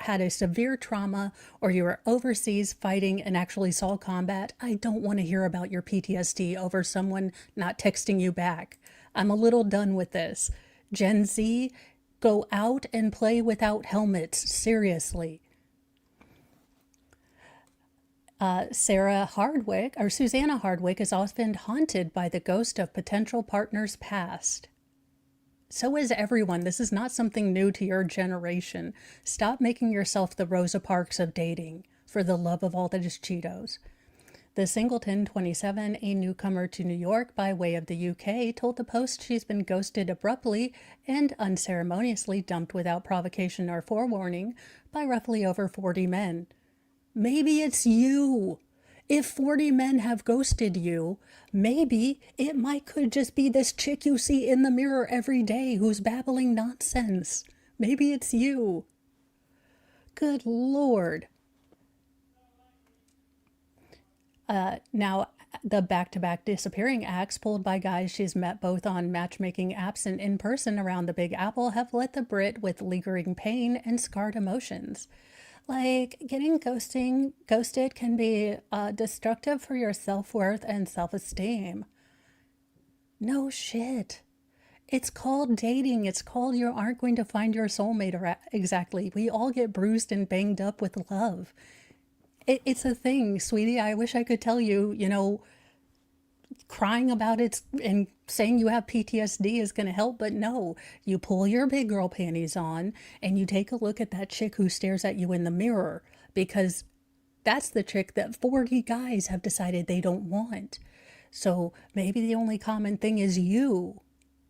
had a severe trauma or you were overseas fighting and actually saw combat, I don't want to hear about your PTSD over someone not texting you back. I'm a little done with this. Gen Z, go out and play without helmets. Seriously. Susanna Hardwick is often haunted by the ghost of potential partners past. So is everyone. This is not something new to your generation. Stop making yourself the Rosa Parks of dating, for the love of all that is Cheetos. The Singleton, 27, a newcomer to New York by way of the UK, told the Post she's been ghosted abruptly and unceremoniously dumped without provocation or forewarning by roughly over 40 men. Maybe it's you. If 40 men have ghosted you, maybe it could just be this chick you see in the mirror every day who's babbling nonsense. Maybe it's you. Good Lord. Now, the back-to-back disappearing acts pulled by guys she's met both on matchmaking apps and in person around the Big Apple have left the Brit with lingering pain and scarred emotions. Like, getting ghosted can be destructive for your self-worth and self-esteem. No shit. It's called dating. It's called you aren't going to find your soulmate exactly. We all get bruised and banged up with love. It's a thing, sweetie. I wish I could tell you, crying about it and saying you have PTSD is going to help, but no. You pull your big girl panties on and you take a look at that chick who stares at you in the mirror, because that's the chick that 40 guys have decided they don't want. So maybe the only common thing is you.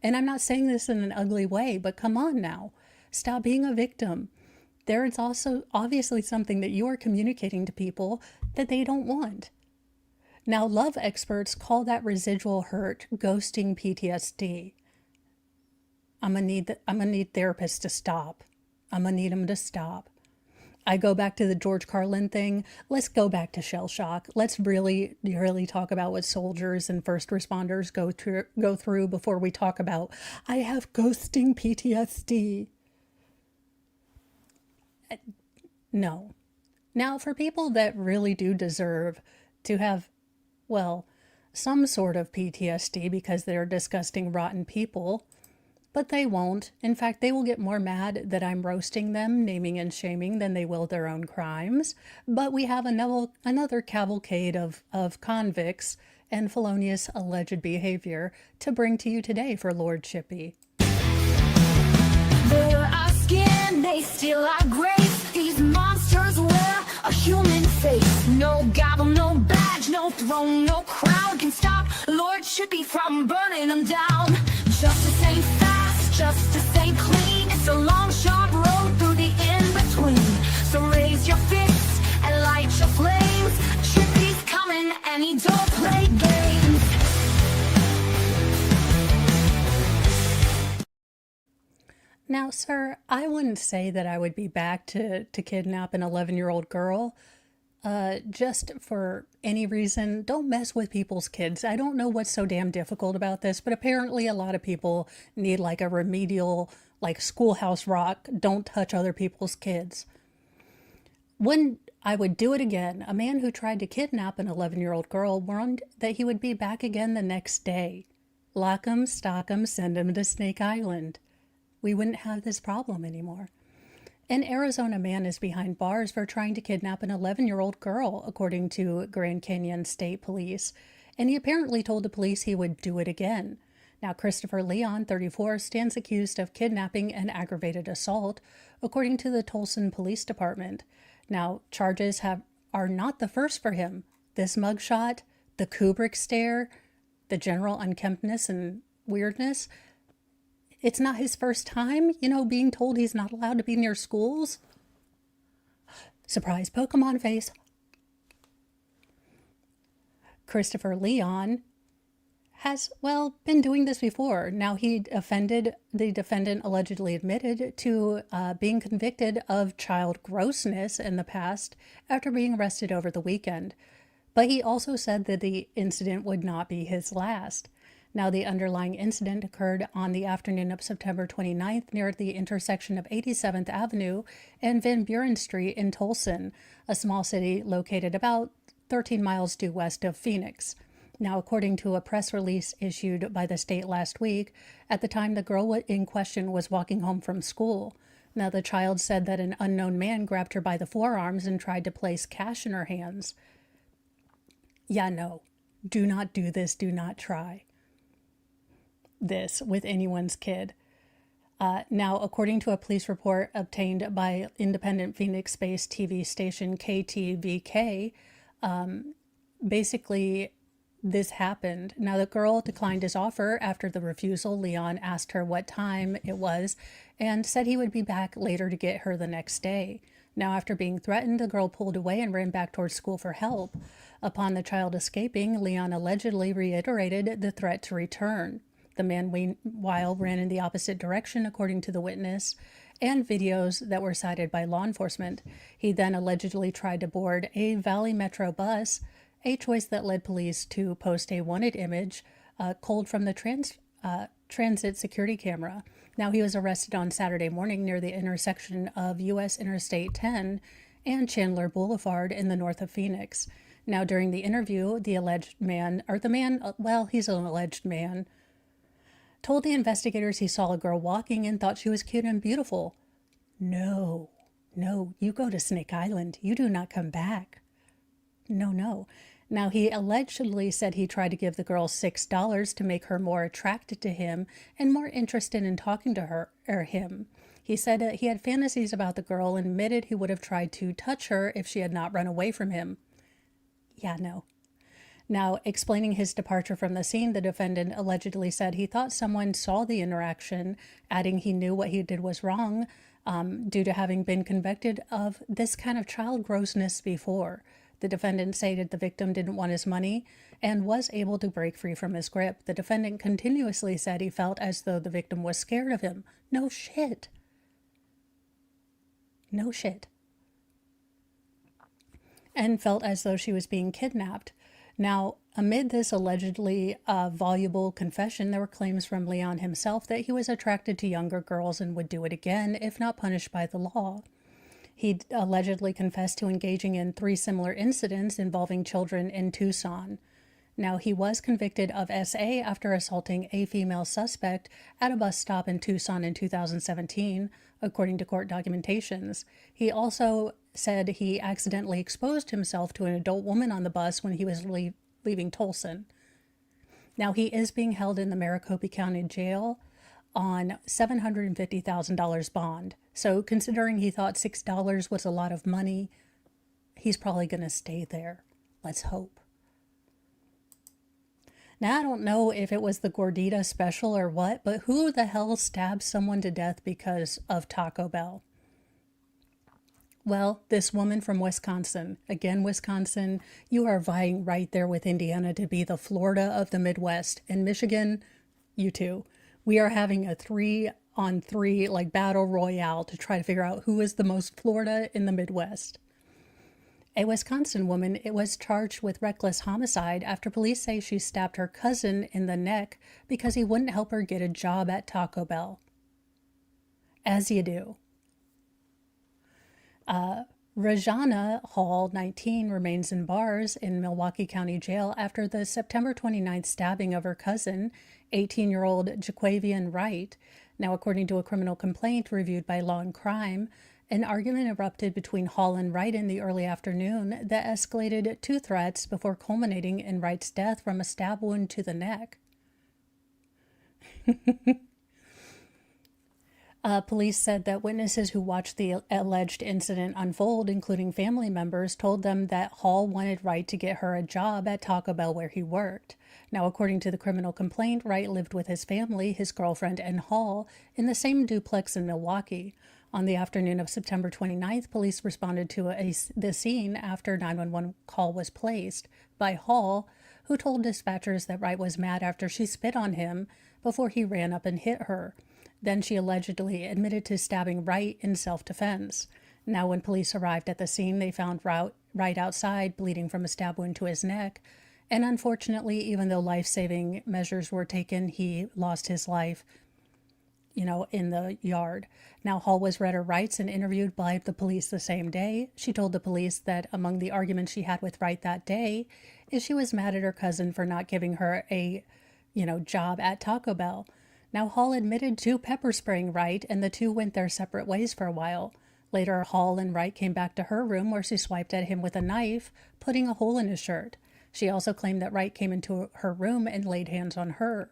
And I'm not saying this in an ugly way, but come on now. Stop being a victim. There is also obviously something that you are communicating to people that they don't want. Now, love experts call that residual hurt ghosting PTSD. I'm gonna need therapists to stop. I'm gonna need them to stop. I go back to the George Carlin thing. Let's go back to shell shock. Let's really talk about what soldiers and first responders go through before we talk about, I have ghosting PTSD. No. Now, for people that really do deserve to have, some sort of PTSD because they're disgusting, rotten people, but they won't. In fact, they will get more mad that I'm roasting them, naming and shaming, than they will their own crimes. But we have another cavalcade of convicts and felonious alleged behavior to bring to you today for Lord Chippy. They're our skin, they steal our grace. These monsters wear a human face. No gavel, no badge, no throne, no crown can stop Lord Chippy from burning them down. Justice ain't fast, justice ain't clean. It's a long, sharp road through the in-between. So raise your fists and light your flames. Chippy's coming and he don't play games. Now, sir, I wouldn't say that I would be back to kidnap an 11-year-old girl. just for any reason, don't mess with people's kids. I don't know what's so damn difficult about this, but apparently a lot of people need like a remedial, like schoolhouse rock, don't touch other people's kids. When I would do it again, a man who tried to kidnap an 11-year-old girl warned that he would be back again the next day. Lock 'em, stock 'em, send 'em to Snake Island. We wouldn't have this problem anymore. An Arizona man is behind bars for trying to kidnap an 11-year-old girl, according to Grand Canyon State Police, and he apparently told the police he would do it again. Now, Christopher Leon, 34, stands accused of kidnapping and aggravated assault, according to the Tulsa Police Department. Now, charges are not the first for him. This mugshot, the Kubrick stare, the general unkemptness and weirdness, it's not his first time, being told he's not allowed to be near schools. Surprise Pokemon face. Christopher Leon has, been doing this before. Now the defendant allegedly admitted to being convicted of child grossness in the past after being arrested over the weekend. But he also said that the incident would not be his last. Now, the underlying incident occurred on the afternoon of September 29th near the intersection of 87th Avenue and Van Buren Street in Tulsa, a small city located about 13 miles due west of Phoenix. Now, according to a press release issued by the state last week, at the time the girl in question was walking home from school. Now, the child said that an unknown man grabbed her by the forearms and tried to place cash in her hands. Yeah, no, do not do this, do not try this with anyone's kid. Now, according to a police report obtained by independent Phoenix-based TV station KTVK, basically this happened. Now, the girl declined his offer after the refusal. Leon asked her what time it was and said he would be back later to get her the next day. Now, after being threatened, the girl pulled away and ran back towards school for help. Upon the child escaping, Leon allegedly reiterated the threat to return. The man, meanwhile, ran in the opposite direction, according to the witness, and videos that were cited by law enforcement. He then allegedly tried to board a Valley Metro bus, a choice that led police to post a wanted image culled from the transit security camera. Now, he was arrested on Saturday morning near the intersection of U.S. Interstate 10 and Chandler Boulevard in the north of Phoenix. Now, during the interview, he's an alleged man, told the investigators he saw a girl walking and thought she was cute and beautiful. No, you go to Snake Island. You do not come back. No. Now, he allegedly said he tried to give the girl $6 to make her more attracted to him and more interested in talking to her or him. He said he had fantasies about the girl and admitted he would have tried to touch her if she had not run away from him. Yeah, no. Now, explaining his departure from the scene, the defendant allegedly said he thought someone saw the interaction, adding he knew what he did was wrong due to having been convicted of this kind of child grossness before. The defendant stated the victim didn't want his money and was able to break free from his grip. The defendant continuously said he felt as though the victim was scared of him. No shit. And felt as though she was being kidnapped. Now, amid this allegedly voluble confession, there were claims from Leon himself that he was attracted to younger girls and would do it again if not punished by the law. He allegedly confessed to engaging in 3 similar incidents involving children in Tucson. Now, he was convicted of SA after assaulting a female suspect at a bus stop in Tucson in 2017, according to court documentations. He also said he accidentally exposed himself to an adult woman on the bus when he was leaving Tulsa. Now, he is being held in the Maricopa County Jail on $750,000 bond. So considering he thought $6 was a lot of money, he's probably going to stay there. Let's hope. Now, I don't know if it was the Gordita special or what, but who the hell stabbed someone to death because of Taco Bell? Well, this woman from Wisconsin. Again, Wisconsin, you are vying right there with Indiana to be the Florida of the Midwest. And Michigan, you too. We are having a 3-on-3 battle royale to try to figure out who is the most Florida in the Midwest. A Wisconsin woman was charged with reckless homicide after police say she stabbed her cousin in the neck because he wouldn't help her get a job at Taco Bell. As you do. Rajana Hall, 19, remains in bars in Milwaukee County Jail after the September 29th stabbing of her cousin, 18-year-old Jaquavian Wright. Now, according to a criminal complaint reviewed by Law and Crime, an argument erupted between Hall and Wright in the early afternoon that escalated to threats before culminating in Wright's death from a stab wound to the neck. Police said that witnesses who watched the alleged incident unfold, including family members, told them that Hall wanted Wright to get her a job at Taco Bell where he worked. Now, according to the criminal complaint, Wright lived with his family, his girlfriend, and Hall in the same duplex in Milwaukee. On the afternoon of September 29th, police responded to the scene after a 911 call was placed by Hall, who told dispatchers that Wright was mad after she spit on him before he ran up and hit her. Then she allegedly admitted to stabbing Wright in self-defense. Now, when police arrived at the scene, they found Wright outside, bleeding from a stab wound to his neck. And unfortunately, even though life-saving measures were taken, he lost his life, in the yard. Now, Hall was read her rights and interviewed by the police the same day. She told the police that among the arguments she had with Wright that day is she was mad at her cousin for not giving her a, job at Taco Bell. Now, Hall admitted to pepper spraying Wright, and the two went their separate ways for a while. Later, Hall and Wright came back to her room where she swiped at him with a knife, putting a hole in his shirt. She also claimed that Wright came into her room and laid hands on her.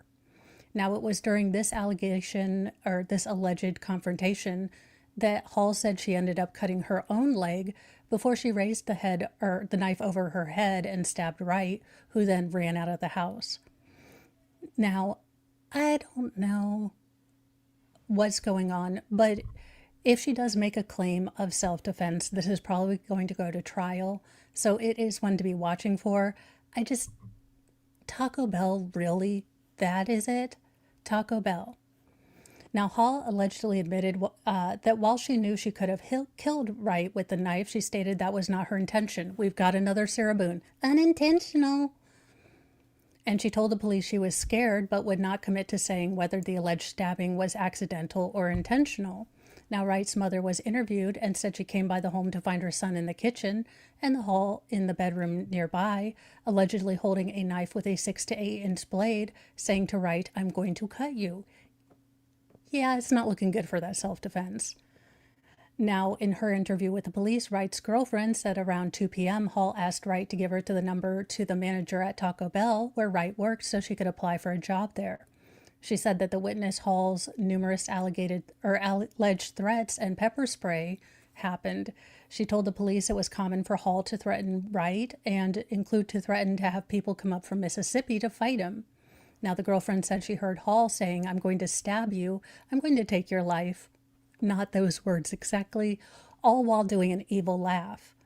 Now, it was during this this alleged confrontation that Hall said she ended up cutting her own leg before she raised the knife over her head and stabbed Wright, who then ran out of the house. Now, I don't know what's going on, but if she does make a claim of self-defense, this is probably going to go to trial. So it is one to be watching for. Taco Bell, really? That is it? Taco Bell. Now, Hall allegedly admitted that while she knew she could have killed Wright with the knife, she stated that was not her intention. We've got another Sarah Boone. Unintentional. And she told the police she was scared, but would not commit to saying whether the alleged stabbing was accidental or intentional. Now, Wright's mother was interviewed and said she came by the home to find her son in the kitchen and the Hall in the bedroom nearby, allegedly holding a knife with a 6 to 8 inch blade, saying to Wright, "I'm going to cut you." Yeah, it's not looking good for that self-defense. Now, in her interview with the police, Wright's girlfriend said around 2 p.m., Hall asked Wright to give her the number to the manager at Taco Bell, where Wright worked, so she could apply for a job there. She said that the witness Hall's numerous alleged threats and pepper spray happened. She told the police it was common for Hall to threaten Wright and include to threaten to have people come up from Mississippi to fight him. Now, the girlfriend said she heard Hall saying, "I'm going to stab you. I'm going to take your life." Not those words exactly, all while doing an evil laugh.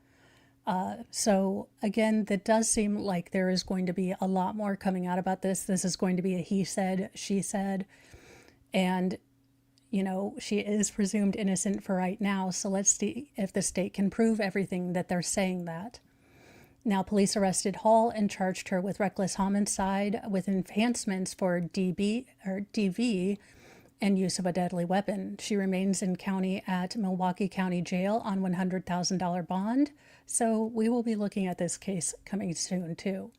So again, that does seem like there is going to be a lot more coming out about this. This is going to be a he said, she said. And, she is presumed innocent for right now. So let's see if the state can prove everything that they're saying that. Now, police arrested Hall and charged her with reckless homicide with enhancements for DV and use of a deadly weapon. She remains in Milwaukee County Jail on $100,000 bond. So we will be looking at this case coming soon too.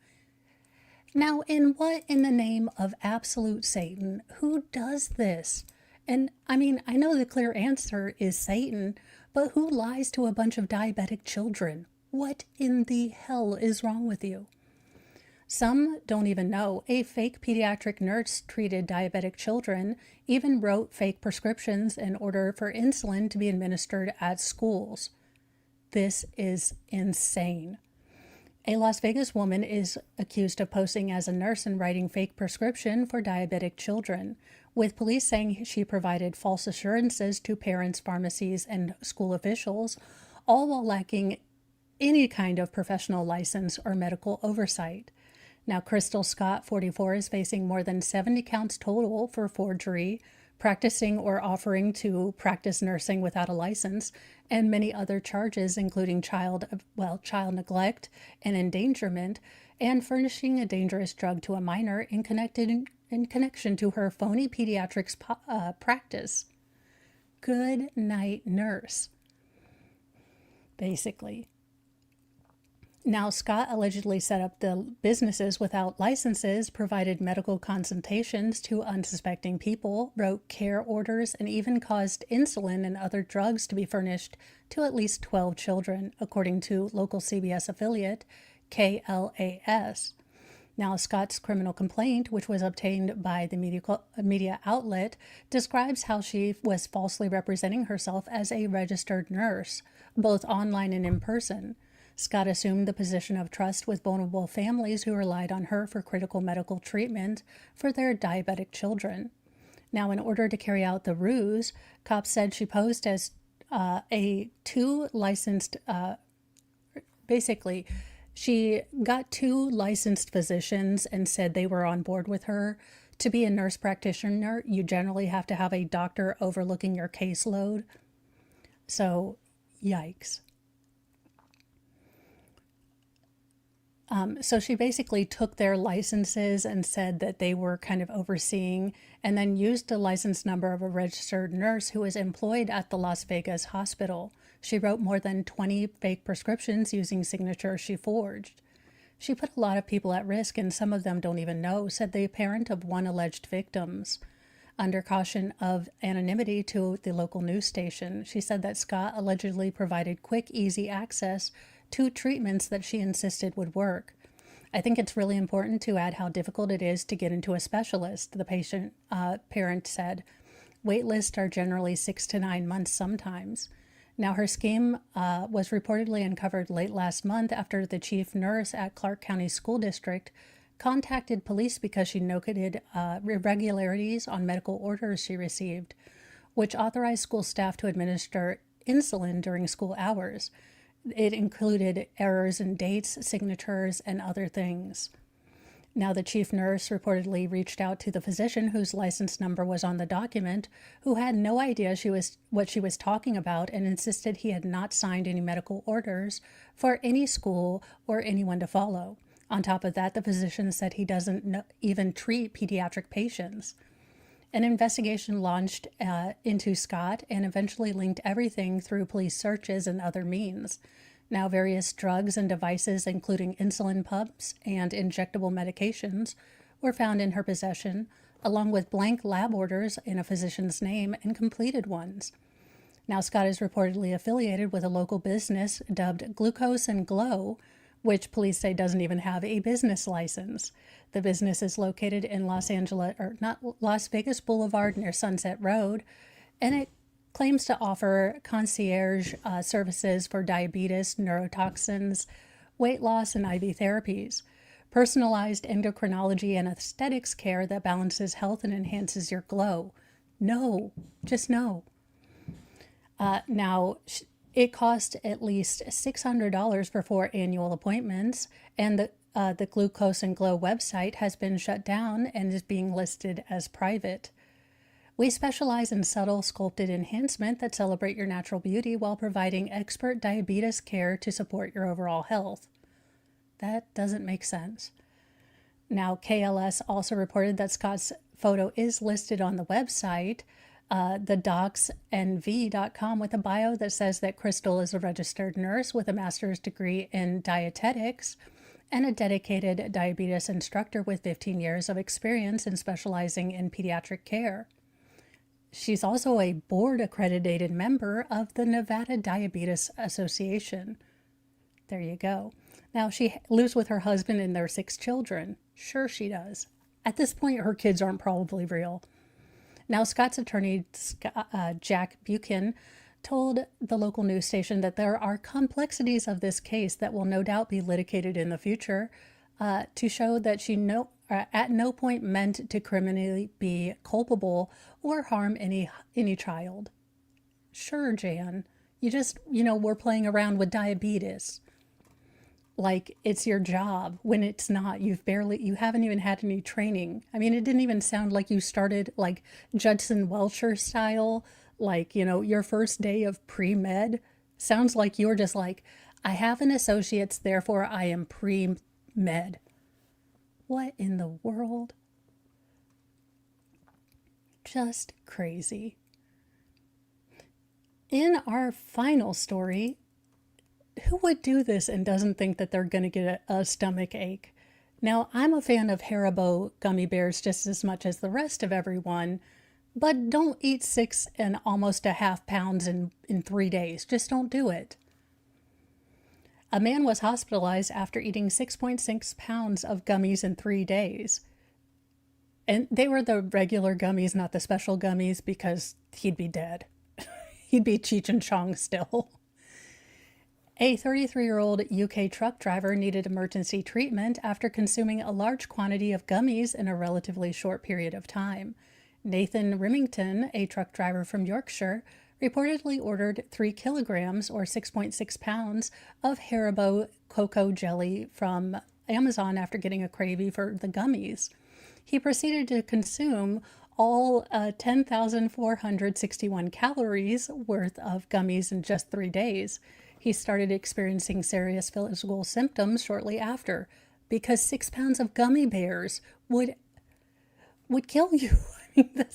Now, what in the name of absolute Satan, who does this? And I know the clear answer is Satan, but who lies to a bunch of diabetic children? What in the hell is wrong with you? Some don't even know. A fake pediatric nurse treated diabetic children, even wrote fake prescriptions in order for insulin to be administered at schools. This is insane. A Las Vegas woman is accused of posing as a nurse and writing fake prescription for diabetic children, with police saying she provided false assurances to parents, pharmacies, and school officials, all while lacking any kind of professional license or medical oversight. Now, Crystal Scott, 44, is facing more than 70 counts total for forgery, practicing or offering to practice nursing without a license, and many other charges, including child neglect and endangerment, and furnishing a dangerous drug to a minor in connection to her phony pediatrics practice. Good night, nurse, basically. Now, Scott allegedly set up the businesses without licenses, provided medical consultations to unsuspecting people, wrote care orders, and even caused insulin and other drugs to be furnished to at least 12 children, according to local CBS affiliate KLAS. Now, Scott's criminal complaint, which was obtained by the media outlet, describes how she was falsely representing herself as a registered nurse, both online and in person. Scott assumed the position of trust with vulnerable families who relied on her for critical medical treatment for their diabetic children. Now, in order to carry out the ruse, cops said she posed as she got two licensed physicians and said they were on board with her. To be a nurse practitioner, you generally have to have a doctor overlooking your caseload. So, yikes. So she basically took their licenses and said that they were kind of overseeing, and then used the license number of a registered nurse who was employed at the Las Vegas hospital. She wrote more than 20 fake prescriptions using signatures she forged. She put a lot of people at risk, and some of them don't even know, said the parent of one alleged victim. Under caution of anonymity to the local news station, she said that Scott allegedly provided quick, easy access to treatments that she insisted would work. I think it's really important to add how difficult it is to get into a specialist, the parent said. Wait lists are generally 6 to 9 months sometimes. Now, her scheme was reportedly uncovered late last month after the chief nurse at Clark County School District contacted police because she noted irregularities on medical orders she received, which authorized school staff to administer insulin during school hours. It included errors in dates, signatures, and other things. Now, the chief nurse reportedly reached out to the physician whose license number was on the document, who had no idea what she was talking about, and insisted he had not signed any medical orders for any school or anyone to follow. On top of that, the physician said he doesn't even treat pediatric patients. An investigation launched into Scott and eventually linked everything through police searches and other means. Now, various drugs and devices, including insulin pumps and injectable medications, were found in her possession, along with blank lab orders in a physician's name and completed ones. Now, Scott is reportedly affiliated with a local business dubbed Glucose and Glow, which police say doesn't even have a business license. The business is located in Las Vegas Boulevard near Sunset Road, and it claims to offer concierge services for diabetes, neurotoxins, weight loss, and IV therapies, personalized endocrinology and aesthetics care that balances health and enhances your glow. No, just no. Now, it cost at least $600 for 4 annual appointments, and the Glucose and Glow website has been shut down and is being listed as private. We specialize in subtle sculpted enhancement that celebrate your natural beauty while providing expert diabetes care to support your overall health. That doesn't make sense. Now, KLS also reported that Scott's photo is listed on the website, the docsnv.com, with a bio that says that Crystal is a registered nurse with a master's degree in dietetics and a dedicated diabetes instructor with 15 years of experience in specializing in pediatric care. She's also a board-accredited member of the Nevada Diabetes Association. There you go. Now, she lives with her husband and their 6 children. Sure she does. At this point, her kids aren't probably real. Now, Scott's attorney, Jack Buchan, told the local news station that there are complexities of this case that will no doubt be litigated in the future to show that she at no point meant to criminally be culpable or harm any child. Sure, Jan. You just, we're playing around with diabetes. like it's your job when it's not. You haven't even had any training. I mean, it didn't even sound like you started like Judson Welcher style, like, your first day of pre-med. Sounds like you were just like, I have an associate's, therefore I am pre-med. What in the world? Just crazy. In our final story, who would do this and doesn't think that they're going to get a stomach ache? Now, I'm a fan of Haribo gummy bears just as much as the rest of everyone, but don't eat 6 and almost a half pounds in 3 days. Just don't do it. A man was hospitalized after eating 6.6 pounds of gummies in 3 days. And they were the regular gummies, not the special gummies, because he'd be dead. He'd be Cheech and Chong still. A 33-year-old UK truck driver needed emergency treatment after consuming a large quantity of gummies in a relatively short period of time. Nathan Remington, a truck driver from Yorkshire, reportedly ordered 3 kilograms or 6.6 pounds of Haribo cocoa jelly from Amazon after getting a craving for the gummies. He proceeded to consume all 10,461 calories worth of gummies in just 3 days. He started experiencing serious physical symptoms shortly after, because 6 pounds of gummy bears would kill you. I mean,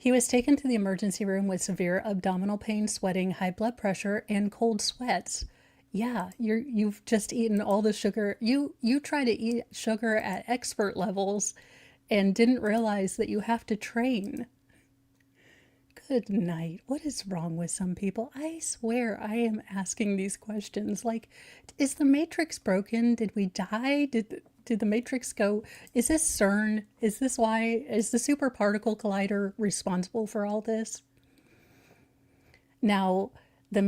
He was taken to the emergency room with severe abdominal pain, sweating, high blood pressure, and cold sweats. Yeah, you've just eaten all the sugar. You try to eat sugar at expert levels and didn't realize that you have to train. Good night. What is wrong with some people? I swear I am asking these questions. Like, is the Matrix broken? Did we die? Did the Matrix go? Is this CERN? Is this why? Is the super particle collider responsible for all this? Now, the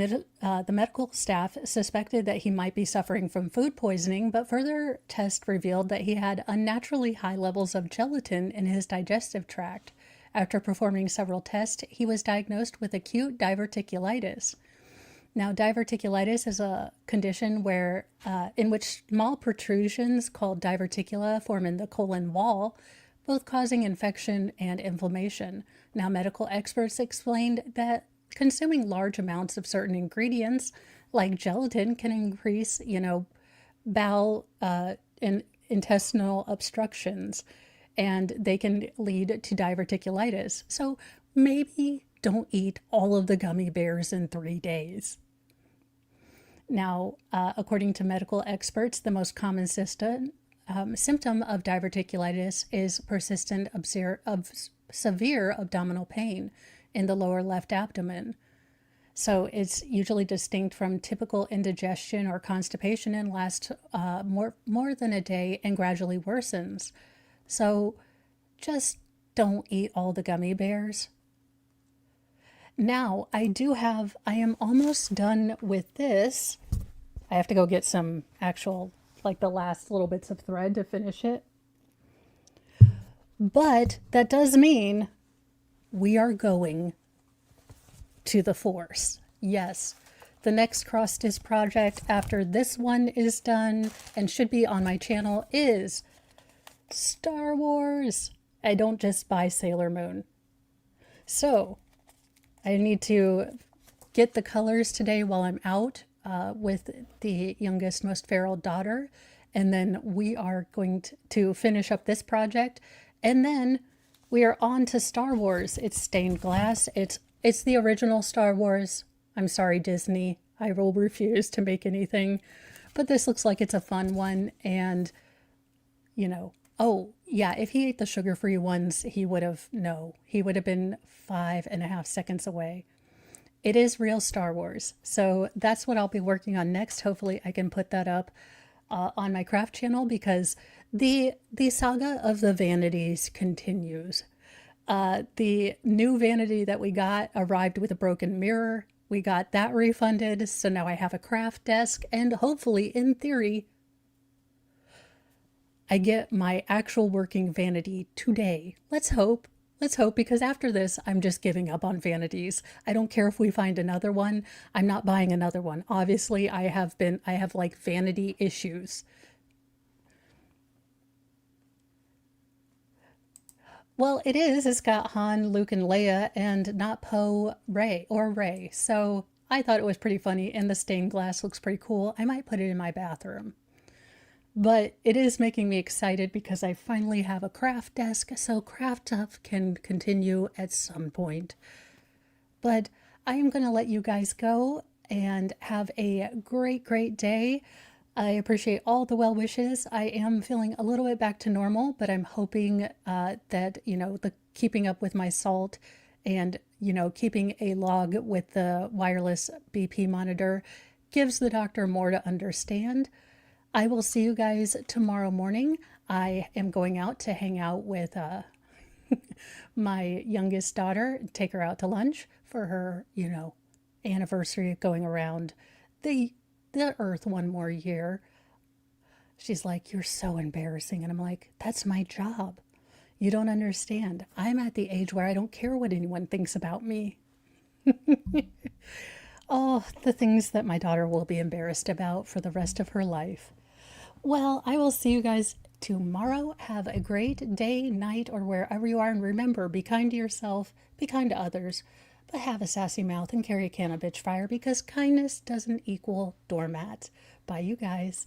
medical staff suspected that he might be suffering from food poisoning, but further tests revealed that he had unnaturally high levels of gelatin in his digestive tract. After performing several tests, he was diagnosed with acute diverticulitis. Now, diverticulitis is a condition where, in which small protrusions called diverticula form in the colon wall, both causing infection and inflammation. Now, medical experts explained that consuming large amounts of certain ingredients, like gelatin, can increase, bowel and intestinal obstructions, and they can lead to diverticulitis. So maybe don't eat all of the gummy bears in 3 days. Now, according to medical experts, the most common symptom of diverticulitis is persistent severe abdominal pain in the lower left abdomen. So it's usually distinct from typical indigestion or constipation and lasts more than a day and gradually worsens. So just don't eat all the gummy bears. Now, I am almost done with this. I have to go get some actual, like the last little bits of thread to finish it. But that does mean we are going to the Force. Yes, the next cross-stitch project after this one is done and should be on my channel is Star Wars. I don't just buy Sailor Moon. So I need to get the colors today while I'm out with the youngest, most feral daughter. And then we are going to finish up this project. And then we are on to Star Wars. It's stained glass. It's the original Star Wars. I'm sorry, Disney. I will refuse to make anything. But this looks like it's a fun one. And, oh, yeah, if he ate the sugar-free ones, he would have been 5.5 seconds away. It is real Star Wars. So that's what I'll be working on next. Hopefully I can put that up on my craft channel, because the saga of the vanities continues. The new vanity that we got arrived with a broken mirror. We got that refunded. So now I have a craft desk, and hopefully, in theory, I get my actual working vanity today. Let's hope. Let's hope, because after this, I'm just giving up on vanities. I don't care if we find another one. I'm not buying another one. Obviously, I have like vanity issues. Well, it is. It's got Han, Luke, and Leia, and not Poe, Rey, or Rey. So I thought it was pretty funny, and the stained glass looks pretty cool. I might put it in my bathroom. But it is making me excited because I finally have a craft desk, so craft stuff can continue at some point. But I am going to let you guys go and have a great, great day. I appreciate all the well wishes. I am feeling a little bit back to normal, but I'm hoping that, the keeping up with my salt and, keeping a log with the wireless BP monitor gives the doctor more to understand. I will see you guys tomorrow morning. I am going out to hang out with my youngest daughter, take her out to lunch for her, anniversary of going around the earth one more year. She's like, "You're so embarrassing." And I'm like, "That's my job. You don't understand. I'm at the age where I don't care what anyone thinks about me." Oh, the things that my daughter will be embarrassed about for the rest of her life. Well, I will see you guys tomorrow. Have a great day, night, or wherever you are. And remember, be kind to yourself, be kind to others, but have a sassy mouth and carry a can of bitch fire, because kindness doesn't equal doormat. Bye, you guys.